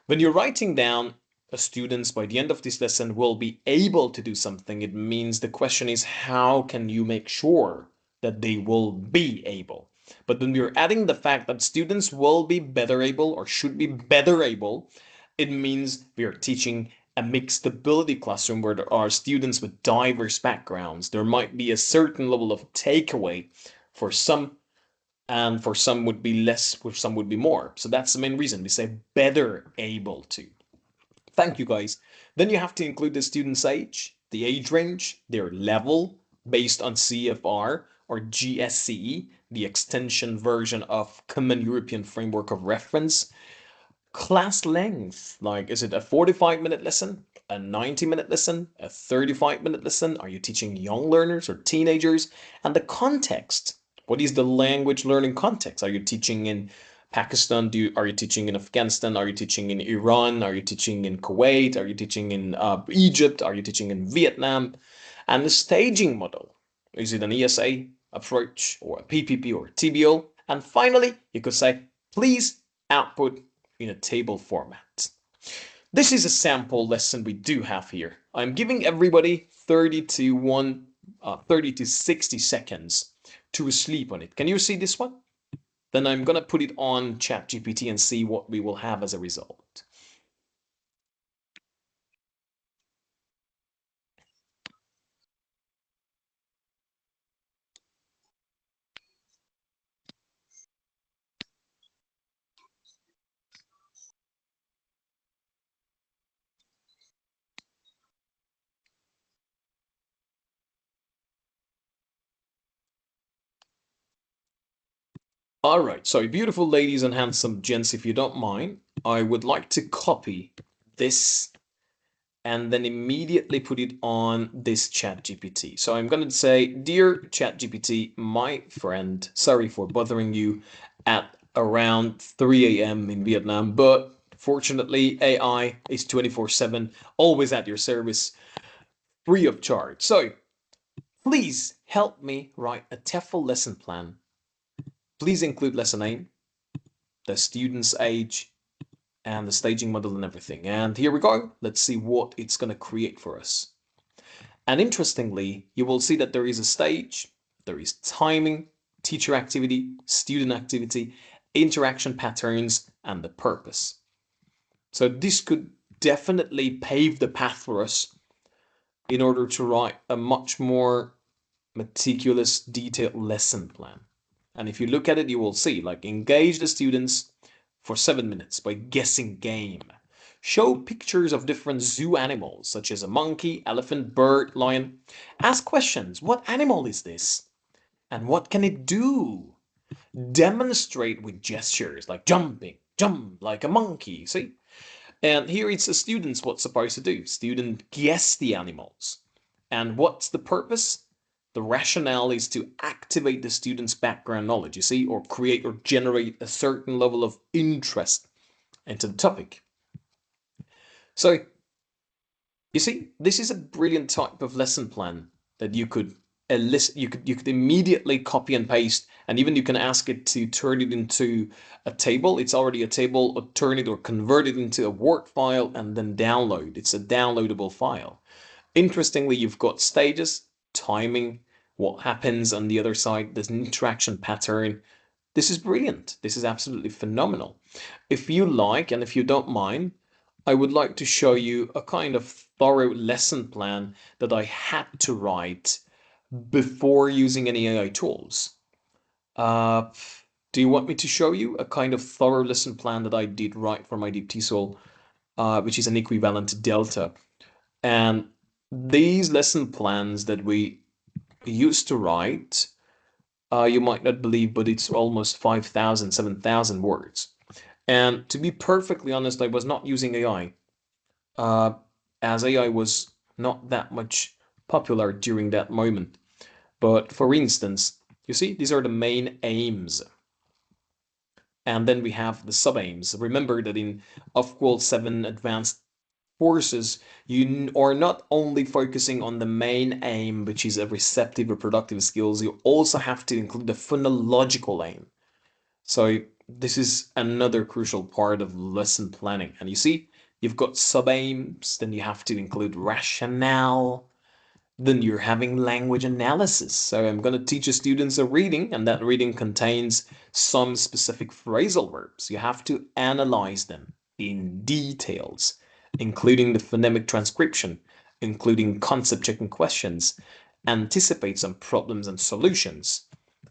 S1: When you're writing down students by the end of this lesson will be able to do something, it means the question is how can you make sure that they will be able? But when we're adding the fact that students will be better able or should be better able, it means we are teaching a mixed ability classroom where there are students with diverse backgrounds. There might be a certain level of takeaway for some, and for some would be less, for some would be more. So that's the main reason we say better able to. Thank you, guys. Then you have to include the student's age, the age range, their level based on CFR or GSCE, the extension version of Common European Framework of Reference. Class length, like is it a 45-minute lesson, a 90-minute lesson, a 35-minute lesson? Are you teaching young learners or teenagers? And the context, what is the language learning context? Are you teaching in Pakistan? Are you teaching in Afghanistan? Are you teaching in Iran? Are you teaching in Kuwait? Are you teaching in Egypt? Are you teaching in Vietnam? And the staging model, is it an ESA approach or a PPP or a TBO? And finally, you could say, please output in a table format. This is a sample lesson we do have here. I'm giving everybody 30 to 60 seconds to sleep on it. Can you see this one? Then I'm gonna put it on ChatGPT and see what we will have as a result. All right, so beautiful ladies and handsome gents, if you don't mind, I would like to copy this and then immediately put it on this ChatGPT. So I'm going to say, dear ChatGPT, my friend, sorry for bothering you at around 3 a.m. in Vietnam, but fortunately AI is 24/7, always at your service, free of charge. So please help me write a TEFL lesson plan. Please include lesson name, the student's age, and the staging model and everything. And here we go. Let's see what it's going to create for us. And interestingly, you will see that there is a stage, there is timing, teacher activity, student activity, interaction patterns, and the purpose. So this could definitely pave the path for us in order to write a much more meticulous, detailed lesson plan. And if you look at it, you will see, like, engage the students for 7 minutes by guessing game. Show pictures of different zoo animals, such as a monkey, elephant, bird, lion. Ask questions. What animal is this? And what can it do? Demonstrate with gestures, like jumping, jump like a monkey, see? And here it's the students what's supposed to do. Student guess the animals. And what's the purpose? The rationale is to activate the student's background knowledge, you see, or create or generate a certain level of interest into the topic. So, you see, this is a brilliant type of lesson plan that you could you could immediately copy and paste, and even you can ask it to turn it into a table. It's already a table, or turn it or convert it into a Word file and then download. It's a downloadable file. Interestingly, you've got stages, timing, what happens on the other side, there's an interaction pattern. This is brilliant. This is absolutely phenomenal. If you like, and if you don't mind, I would like to show you a kind of thorough lesson plan that I had to write before using any AI tools. Do you want me to show you a kind of thorough lesson plan that I did write for my Deep TESOL, which is an equivalent to Delta? And these lesson plans that we used to write, you might not believe, but it's almost 5,000, 7,000 words. And to be perfectly honest, I was not using AI, as AI was not that much popular during that moment. But for instance, you see, these are the main aims. And then we have the sub-aims. Remember that in UFQual 7 Advanced courses, you are not only focusing on the main aim, which is a receptive or productive skills, you also have to include the phonological aim. So this is another crucial part of lesson planning. And you see, you've got sub-aims, then you have to include rationale, then you're having language analysis. So I'm going to teach the students a reading, and that reading contains some specific phrasal verbs. You have to analyze them in details, including the phonemic transcription, including concept checking questions, anticipate some problems and solutions,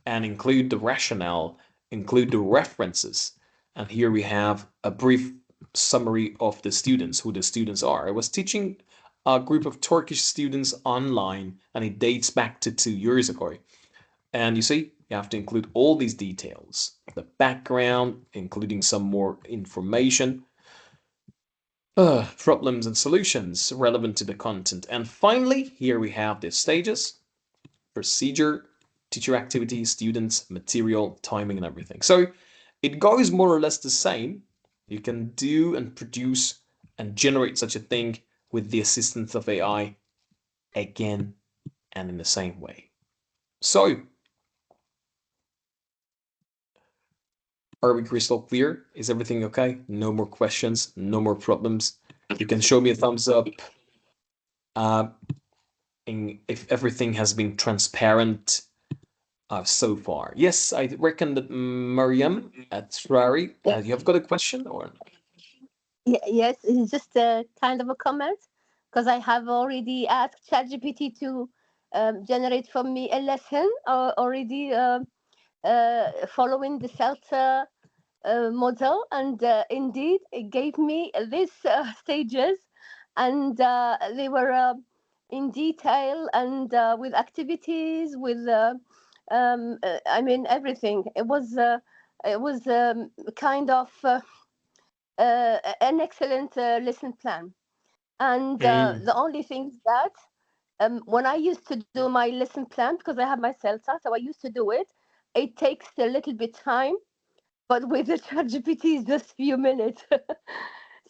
S1: and include the rationale, include the references. And here we have a brief summary of the students, who the students are. I was teaching a group of Turkish students online, and it dates back to 2 years ago. And you see, you have to include all these details, the background, including some more information, problems and solutions relevant to the content. And finally, here we have the stages: procedure, teacher activities, students, material, timing, and everything. So it goes more or less the same. You can do and produce and generate such a thing with the assistance of AI again and in the same way. So, are we crystal clear? Is everything okay? No more questions, no more problems. You can show me a thumbs up uh, if everything has been transparent so far. Yes, I reckon that Mariam at Trari,
S10: Yes,
S1: you have got a question or?
S10: yes, it's just a kind of a comment because I have already asked ChatGPT to generate for me a lesson already following the CELTA model, and indeed it gave me these stages, and they were in detail and with activities, with I mean everything. It was kind of an excellent lesson plan. And the only thing is that when I used to do my lesson plan, because I have my CELTA, so I used to do it. It takes a little bit time, but with the ChatGPT, it's just few minutes.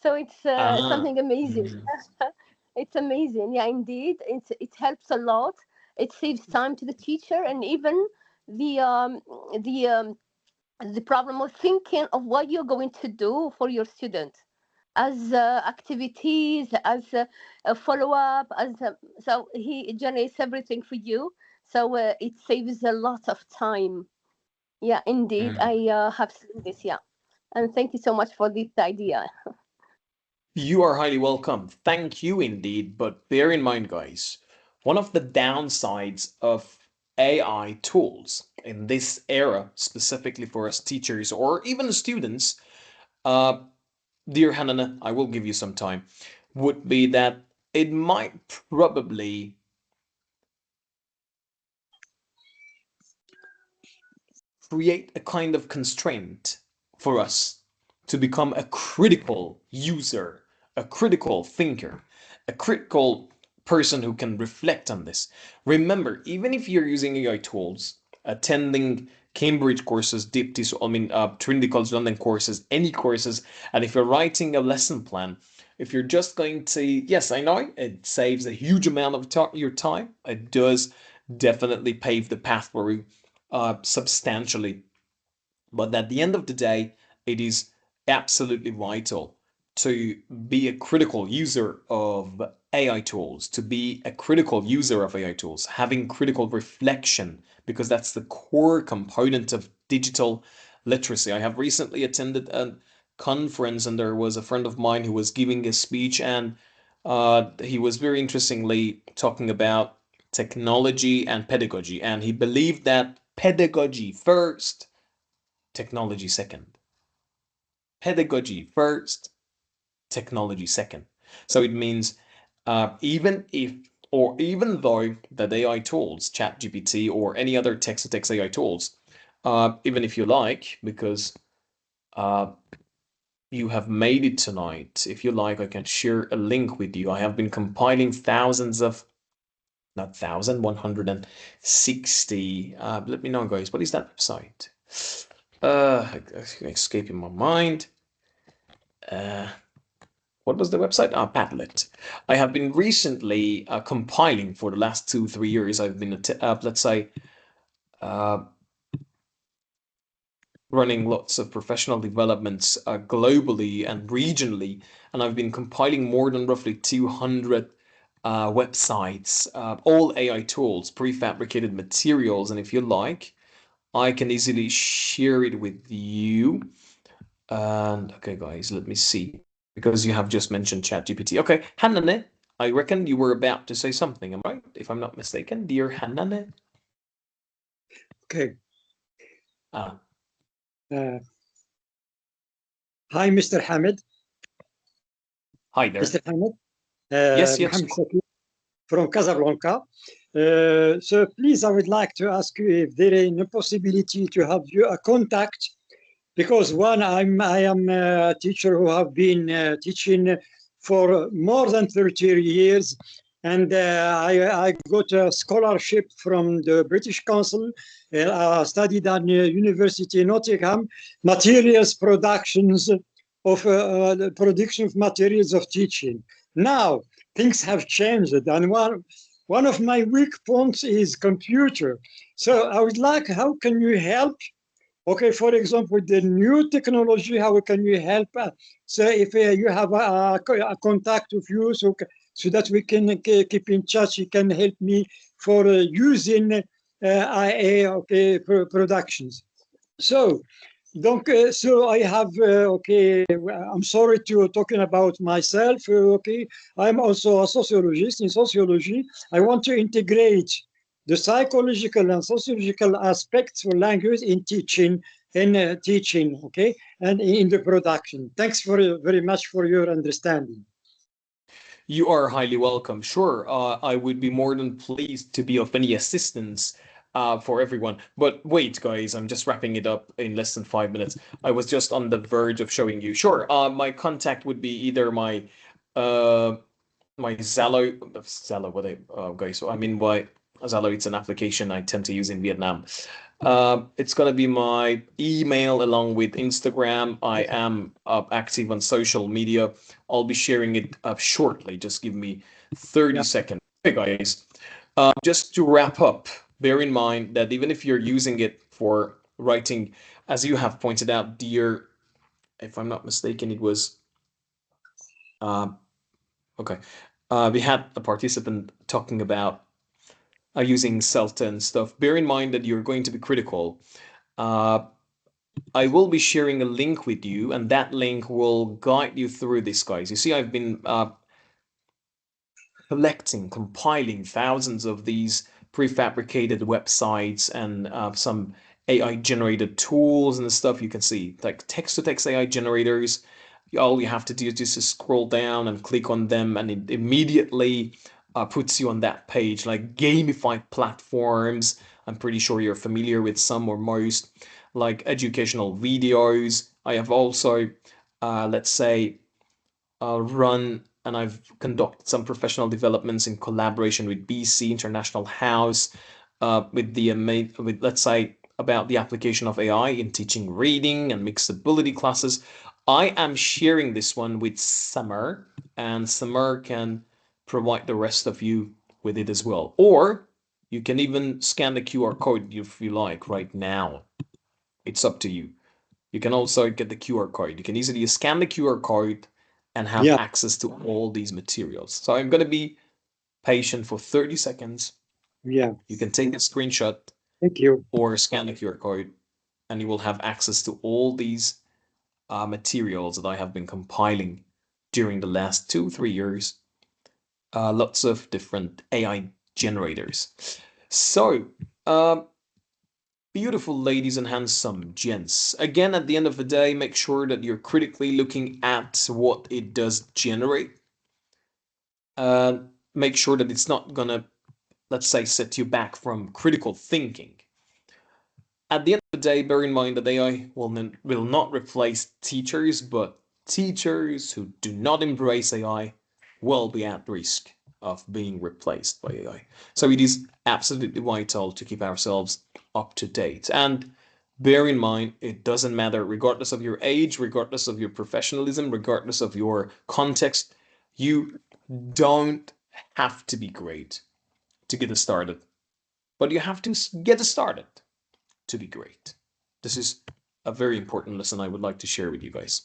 S10: So it's
S1: Ah,
S10: something amazing.
S1: mhm.
S10: It's amazing, yeah, indeed. It helps a lot. It saves time to the teacher, and even the um, the um, the problem of thinking of what you're going to do for your student as activities, as a follow up, so he generates everything for you. So it saves a lot of time. Yeah, indeed,
S1: Mhm.
S10: I have seen this. Yeah, and thank you so much for this idea.
S1: You are highly welcome. Thank you indeed. But bear in mind, guys, one of the downsides of AI tools in this era, specifically for us teachers or even students, uh, dear Hanana, I will give you some time, would be that it might probably create a kind of constraint for us to become a critical user, a critical thinker, a critical person who can reflect on this. Remember, even if you're using AI tools, attending Cambridge courses, DIPTIS, I mean, Trinity College London courses, any courses, and if you're writing a lesson plan, if you're just going to, yes, I know it saves a huge amount of your time. It does definitely pave the path for you substantially. But at the end of the day, it is absolutely vital to be a critical user of AI tools, to be a critical user of AI tools, having critical reflection, because that's the core component of digital literacy. I have recently attended a conference, and there was a friend of mine who was giving a speech, and he was very interestingly talking about technology and pedagogy, and he believed that pedagogy first, technology second. Pedagogy first, technology second. So it means even if or even though that AI tools, ChatGPT or any other text-to-text AI tools, even if you like, because uh, you have made it tonight, if you like, I can share a link with you. I have been compiling thousands of, not thousand, 160. Let me know, guys. What is that website? Escaping my mind. Uh, what was the website? Padlet. I have been recently compiling for the last 2-3 years. I've been, let's say, uh, running lots of professional developments globally and regionally, and I've been compiling more than roughly 200 websites, all AI tools, prefabricated materials, and if you like, I can easily share it with you. And okay, guys, let me see, because you have just mentioned ChatGPT. Okay, Hannane, I reckon you were about to say something, am I right? If I'm not mistaken, dear Hannane.
S8: Okay.
S1: Ah.
S8: Hi, Mr. Hamid.
S1: Hi there.
S8: Mr. Hamid.
S1: Yes, yes.
S8: Mohammed Shakir from Casablanca. So please, I would like to ask you if there is a possibility to have you a contact, because I am a teacher who have been teaching for more than 30 years, and I got a scholarship from the British Council. I studied at University Nottingham, materials productions of the production of materials of teaching. Now things have changed, and one of my weak points is computer. So I would like, how can you help? Okay, for example, with the new technology, how can you help? So if you have a contact of you, so that we can keep in touch, you can help me for using IA, okay, productions. So, donc, so I have, okay, I'm sorry to talking about myself, okay. I'm also a sociologist. In sociology, I want to integrate the psychological and sociological aspects for language in teaching, okay, and in the production. Thanks very much for your understanding.
S1: You are highly welcome. Sure, I would be more than pleased to be of any assistance for everyone. But wait, guys, I'm just wrapping it up in less than 5 minutes. I was just on the verge of showing you. Sure, my contact would be either uh, my Zalo, what I, guys, so I mean by Zalo, it's an application I tend to use in Vietnam. It's gonna be my email along with Instagram. I am active on social media. I'll be sharing it up shortly. Just give me 30 seconds. Okay, guys. Just to wrap up, bear in mind that even if you're using it for writing, as you have pointed out, dear, if I'm not mistaken, it was okay. We had a participant talking about using Celta and stuff. Bear in mind that you're going to be critical. Uh, I will be sharing a link with you, and that link will guide you through this, guys. You see, I've been collecting, compiling thousands of these prefabricated websites and some AI generated tools and stuff. You can see like text to text AI generators. All you have to do is just scroll down and click on them, and it immediately puts you on that page. Like gamified platforms, I'm pretty sure you're familiar with some or most, like educational videos. I have also, let's say, run and I've conducted some professional developments in collaboration with BC International House, with let's say about the application of AI in teaching reading and mixed ability classes. I am sharing this one with Summer, and Summer can provide the rest of you with it as well. Or you can even scan the QR code if you like right now. It's up to you. You can also get the QR code. You can easily scan the QR code and have access to all these materials. So I'm going to be patient for 30 seconds.
S8: Yeah.
S1: You can take a screenshot.
S8: Thank you.
S1: Or scan the QR code, and you will have access to all these materials that I have been compiling during the last 2-3 years. Lots of different AI generators. So, beautiful ladies and handsome gents. Again, at the end of the day, make sure that you're critically looking at what it does generate. Make sure that it's not gonna, let's say, set you back from critical thinking. At the end of the day, bear in mind that AI will not replace teachers, but teachers who do not embrace AI will be at risk of being replaced by AI. So it is absolutely vital to keep ourselves up to date. And bear in mind, it doesn't matter, regardless of your age, regardless of your professionalism, regardless of your context, you don't have to be great to get started, but you have to get started to be great. This is a very important lesson I would like to share with you guys.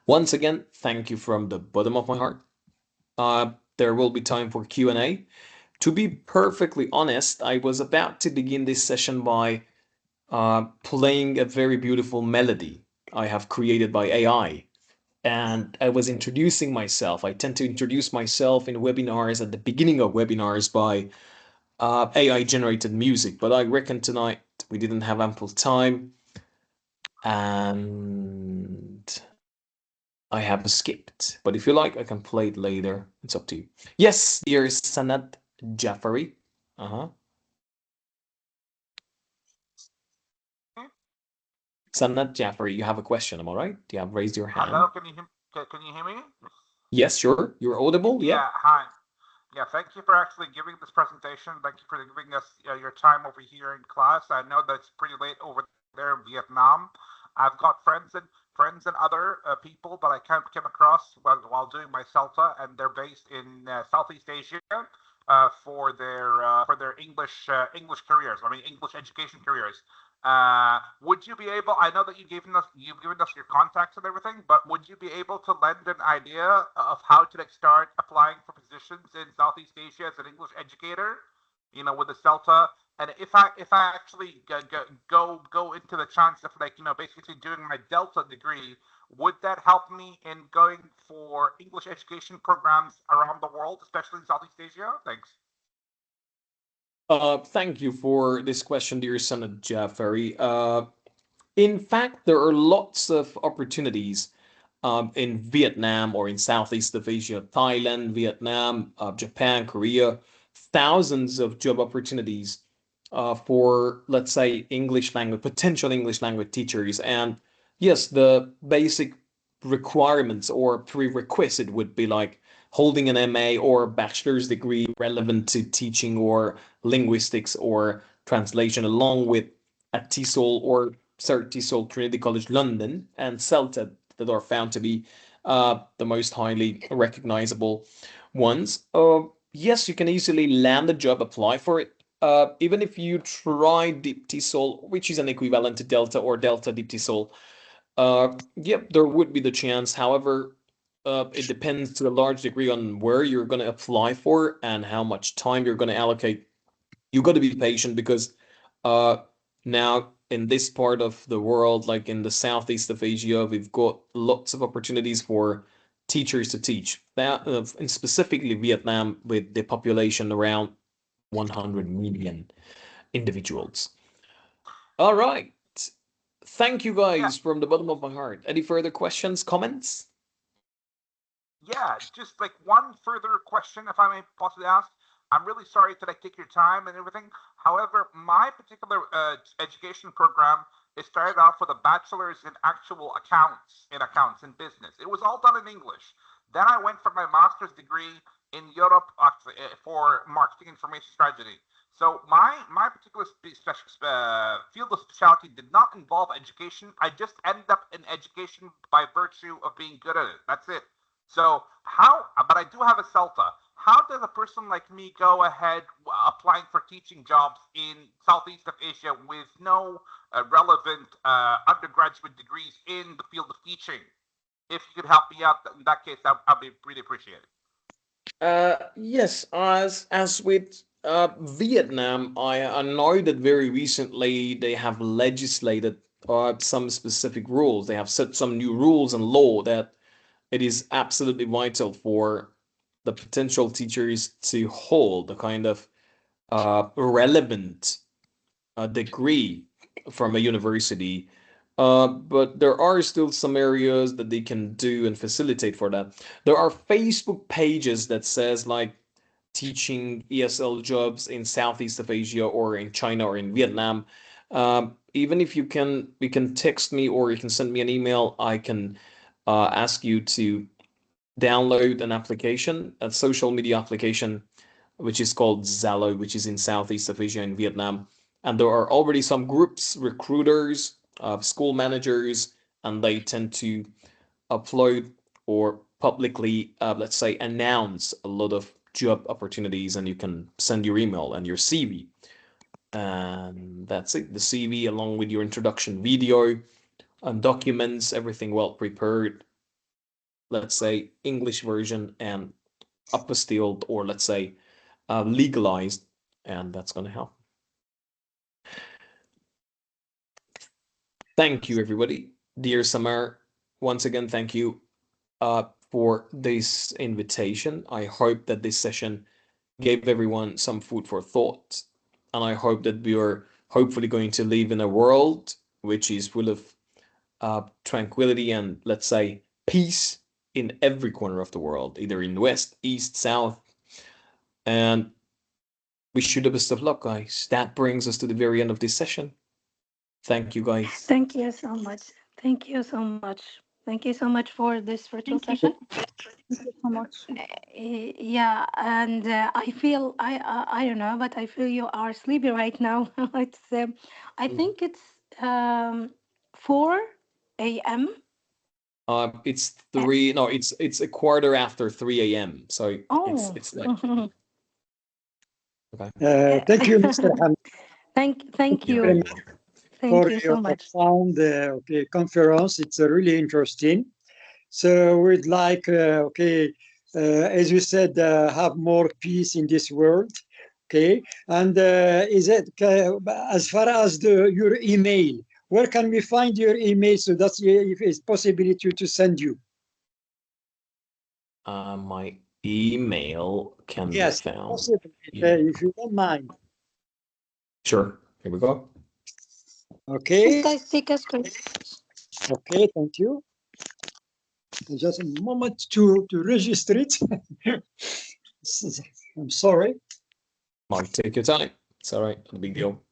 S1: Once again, thank you from the bottom of my heart. There will be time for Q&A. To be perfectly honest, I was about to begin this session by playing a very beautiful melody I have created by AI. And I was introducing myself. I tend to introduce myself in webinars at the beginning of webinars by AI generated music, but I reckon tonight we didn't have ample time and I have skipped. But if you like, I can play it later. It's up to you. Yes, dear Sanad Jafari. Uh-huh. Sanad Jafari, you have a question, am I right? You have raised your hand.
S11: Hello, can you hear me?
S1: Yes, sure. You're audible. Yeah.
S11: Yeah, hi. Yeah, thank you for actually giving this presentation. Thank you for giving us your time over here in class. I know that it's pretty late over there in Vietnam. I've got friends and other people that I came across while doing my CELTA, and they're based in Southeast Asia for their English careers. I mean, English education careers. Would you be able? I know that you've given us your contacts and everything, but would you be able to lend an idea of how to start applying for positions in Southeast Asia as an English educator? You know, with the CELTA, and if I actually go into the chance of basically doing my Delta degree, would that help me in going for English education programs around the world, especially in Southeast Asia? Thanks.
S1: Thank you for this question, dear Sanad Jafari. In fact, there are lots of opportunities in Vietnam or in Southeast of Asia, Thailand, Vietnam, Japan, Korea, thousands of job opportunities for, let's say, English language, potential English language teachers. And yes, the basic requirements or prerequisite would be like holding an MA or a bachelor's degree relevant to teaching or linguistics or translation, along with a TESOL or Cert TESOL Trinity College London and CELTA that are found to be the most highly recognizable ones. Yes, you can easily land a job, apply for it. Even if you try Deep TESOL, which is an equivalent to Delta or Delta Deep TESOL, yep, there would be the chance. However, it depends to a large degree on where you're going to apply for and how much time you're going to allocate. You got to be patient because uh, now in this part of the world, like in the southeast of Asia, we've got lots of opportunities for teachers to teach. That, and specifically Vietnam, with the population around 100 million individuals. All right. Thank you
S11: Yeah,
S1: guys from the bottom of my heart. Any further questions, comments?
S11: yeah. Just like one further question, if I may possibly ask. I'm really sorry that I take your time and everything. However, my particular education program, it started off with a bachelor's in actual accounts in business. It was all done in English. Then I went for my master's degree in Europe actually, for marketing information strategy. So my particular field of specialty did not involve education. I just ended up in education by virtue of being good at it. That's it. So but I do have a CELTA. How does a person like me go ahead applying for teaching jobs in Southeast of Asia with no relevant undergraduate degrees in the field of teaching? If you could help me out in that case, I'd be really appreciated.
S1: Yes, as with Vietnam, I know that very recently they have legislated some specific rules. They have set some new rules and law that it is absolutely vital for the potential teachers to hold a kind of relevant degree from a university. But there are still some areas that they can do and facilitate for that. There are Facebook pages that says like teaching ESL jobs in Southeast of Asia or in China or in Vietnam. Even if you can text me or you can send me an email, I can ask you to download an application, a social media application, which is called Zalo, which is in Southeast of Asia in Vietnam. And there are already some groups, recruiters, school managers, and they tend to upload or publicly, let's say, announce a lot of job opportunities, and you can send your email and your CV. And that's it. The CV, along with your introduction video and documents, everything well prepared. Let's say English version and apostilled, or let's say legalized, and that's going to help. Thank you, everybody. Dear Samar, once again, thank you for this invitation. I hope that this session gave everyone some food for thought, and I hope that we are hopefully going to live in a world which is full of tranquility and, let's say, peace in every corner of the world, either in west, east, south. And wish you the best of luck, guys. That brings us to the very end of this session. Thank you, guys.
S2: Thank you so much. Thank you so much. Thank you so much for this virtual session.
S3: Thank you so much.
S2: Yeah, and I feel I don't know, but I feel you are sleepy right now. It's I think it's 4 a.m.
S1: It's three. No, it's a quarter after 3 a.m. So
S2: Oh,
S1: it's like okay.
S8: Thank you, Mr. Hamid.
S2: thank
S1: You're
S8: very
S2: you.
S8: much
S1: welcome.
S2: Thank
S8: for
S2: you so
S8: your
S2: much.
S8: profound conference. It's really interesting. So we'd like, as you said, have more peace in this world. Okay, and is it as far as your email? Where can we find your email so that if it's possibility to send you?
S1: My email can be
S8: Yes,
S1: found.
S8: possible.
S1: Yeah.
S8: If you don't mind.
S1: Sure. Here we go.
S2: Please,
S8: Okay.
S2: guys, take a screen.
S8: Okay. Thank you. Just a moment to register it. I'm sorry.
S1: Mike, take your time. It's all right. No big deal.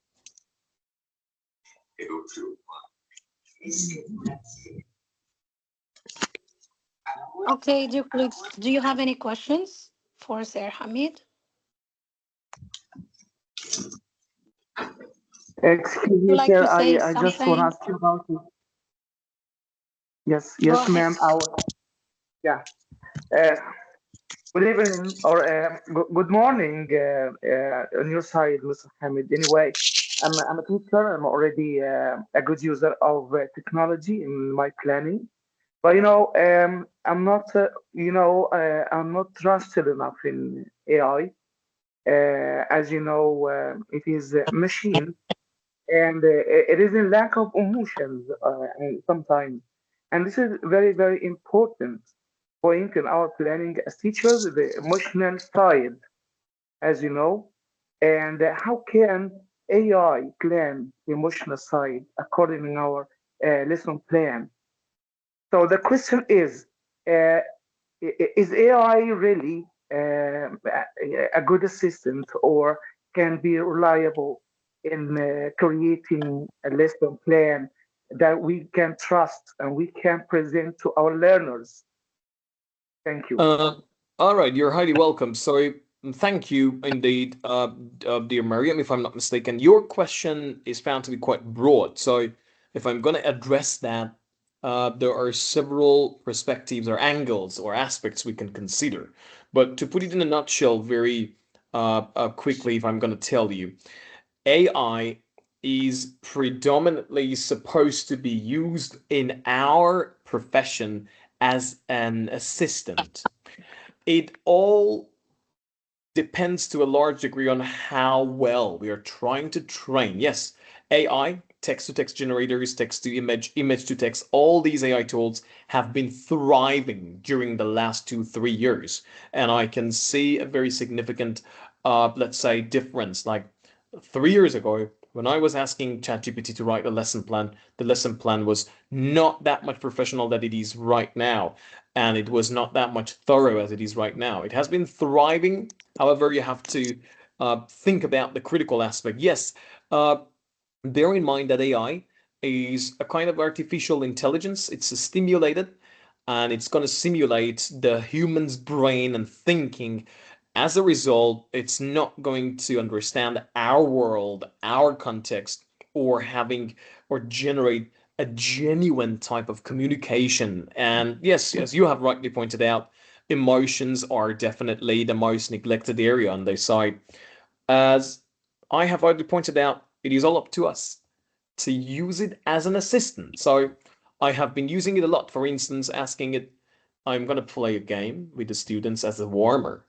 S2: Okay, dear colleagues, do you have any questions for Sir Hamid?
S12: Excuse
S2: Would you
S12: me,
S2: like
S12: sir.
S2: to say
S12: I just want to
S2: something?
S12: ask you about it. Yes,
S2: Go
S12: yes,
S2: ahead.
S12: ma'am. Yeah. Uh, Good evening or good morning on your side, Mr. Hamid. Anyway, I'm a teacher. I'm already a good user of technology in my planning. But I'm not trusted enough in AI. As you know, it is a machine, and it is in lack of emotions and sometimes. And this is very, very important point in our planning as teachers, the emotional side, as you know. And how can AI plan the emotional side according to our lesson plan? So the question uh, is AI really a good assistant or can be reliable in creating a lesson plan that we can trust and we can present to our learners? Thank you.
S1: All right. You're highly welcome. So thank you indeed, dear Mariam, if I'm not mistaken. Your question is found to be quite broad. So if I'm going to address that, there are several perspectives or angles or aspects we can consider. But to put it in a nutshell, very quickly, if I'm going to tell you, AI is predominantly supposed to be used in our profession as an assistant. It all depends to a large degree on how well we are trying to train. Yes, AI, text to text generators, text to image, image to text, all these AI tools have been thriving during the last 2, 3 years. And I can see a very significant, let's say, difference. Like 3 years ago, when I was asking ChatGPT to write a lesson plan, the lesson plan was not that much professional that it is right now. And it was not that much thorough as it is right now. It has been thriving. However, you have to think about the critical aspect. Yes, uh, bear in mind that AI is a kind of artificial intelligence. It's stimulated and it's going to simulate the human's brain and thinking As a result, it's not going to understand our world, our context, or generate a genuine type of communication. And yes, as you have rightly pointed out, emotions are definitely the most neglected area on their side. As I have rightly pointed out, it is all up to us to use it as an assistant. So I have been using it a lot. For instance, asking it, I'm going to play a game with the students as a warmer.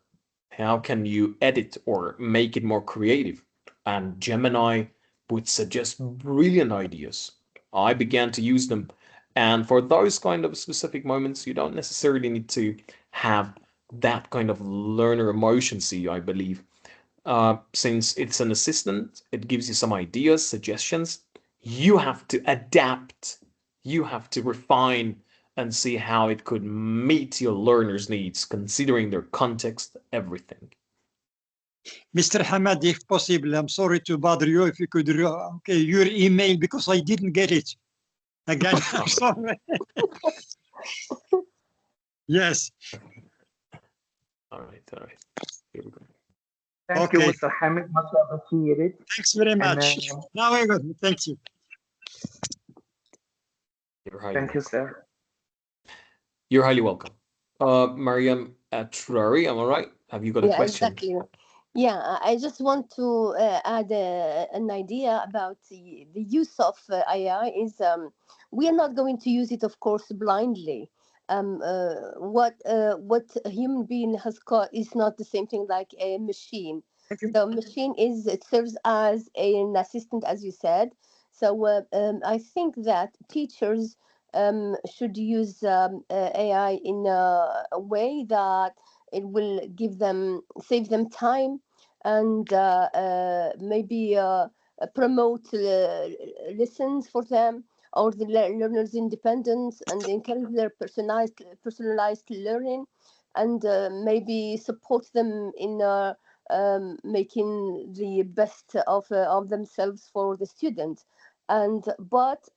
S1: How can you edit or make it more creative? And Gemini would suggest brilliant ideas. I began to use them. And for those kind of specific moments, you don't necessarily need to have that kind of learner emotioncy, I believe. Since it's an assistant, it gives you some ideas, suggestions. You have to adapt, you have to refine and see how it could meet your learners' needs, considering their context, everything.
S8: Mr. Hamad, if possible, I'm sorry to bother you. If you could, okay, your email, because I didn't get it. Again, I'm sorry. Yes.
S1: All right. Here we go.
S12: Thank you,
S8: Okay.
S12: Mr. Hamid. Much appreciated.
S8: Thanks very much. Now I got it. Thank you.
S12: Thank you, sir.
S1: You're highly welcome. Mariam Atrari, am I right? Have you got a
S10: Yeah,
S1: question?
S10: exactly. Yeah, I just want to add an idea about the use of AI is we are not going to use it, of course, blindly. What a human being has got is not the same thing like a machine. So machine it serves as an assistant, as you said. So I think that teachers should use AI in a way that it will save them time and maybe promote lessons for them or the learners independence and encourage their personalized learning and maybe support them in making the best of themselves for the students. But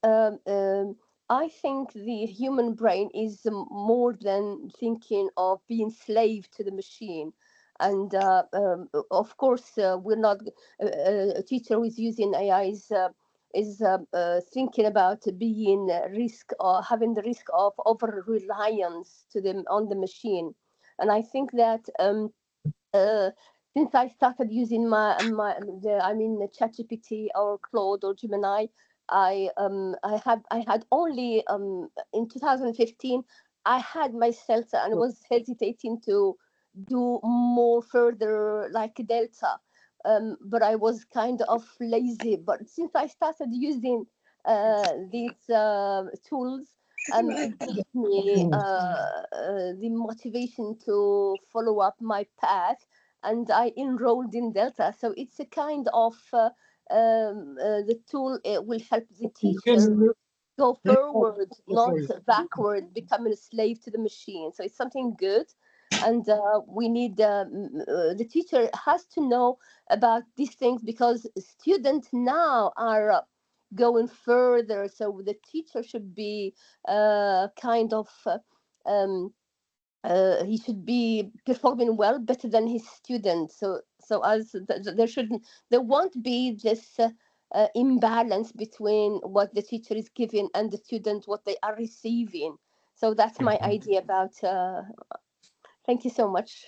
S10: I think the human brain is more than thinking of being slave to the machine. And of course, we're not a teacher who is using AI is thinking about being risk or having the risk of over reliance to them on the machine. And I think that uh, since I started using the ChatGPT or Claude or Gemini, I had only in 2015 I had myself and was hesitating to do more further like Delta, but I was kind of lazy. But since I started using these tools, it gives me the motivation to follow up my path, and I enrolled in Delta. So it's a kind of the tool will help the teacher go forward, not backward, becoming a slave to the machine. So it's something good. And we need the teacher has to know about these things because students now are going further. So the teacher should be kind of he should be performing well, better than his students. So as there won't be this imbalance between what the teacher is giving and the student what they are receiving. So that's my idea about. Thank you so much.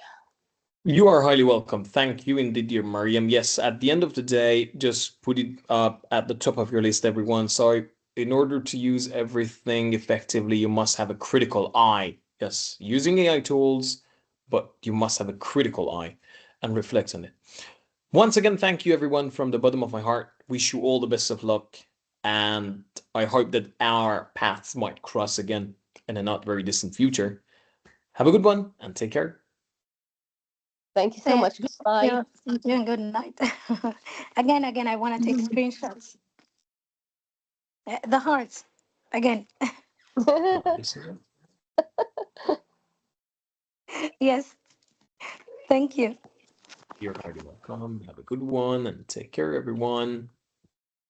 S1: You are highly welcome. Thank you indeed, dear Mariam. Yes, at the end of the day, just put it up at the top of your list, everyone. So, in order to use everything effectively, you must have a critical eye. Yes, using AI tools, but you must have a critical eye and reflect on it. Once again, thank you, everyone, from the bottom of my heart. Wish you all the best of luck, and I hope that our paths might cross again in a not very distant future. Have a good one and take care.
S10: Thank you so much. Goodbye.
S2: Thank you and good night. Again, I want to take screenshots. The hearts. Again. Yes. Thank you.
S1: You're highly welcome. Have a good one and take care, everyone.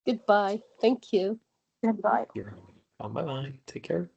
S10: Goodbye. Thank you.
S2: Goodbye.
S1: You're highly welcome. Bye bye. Take care.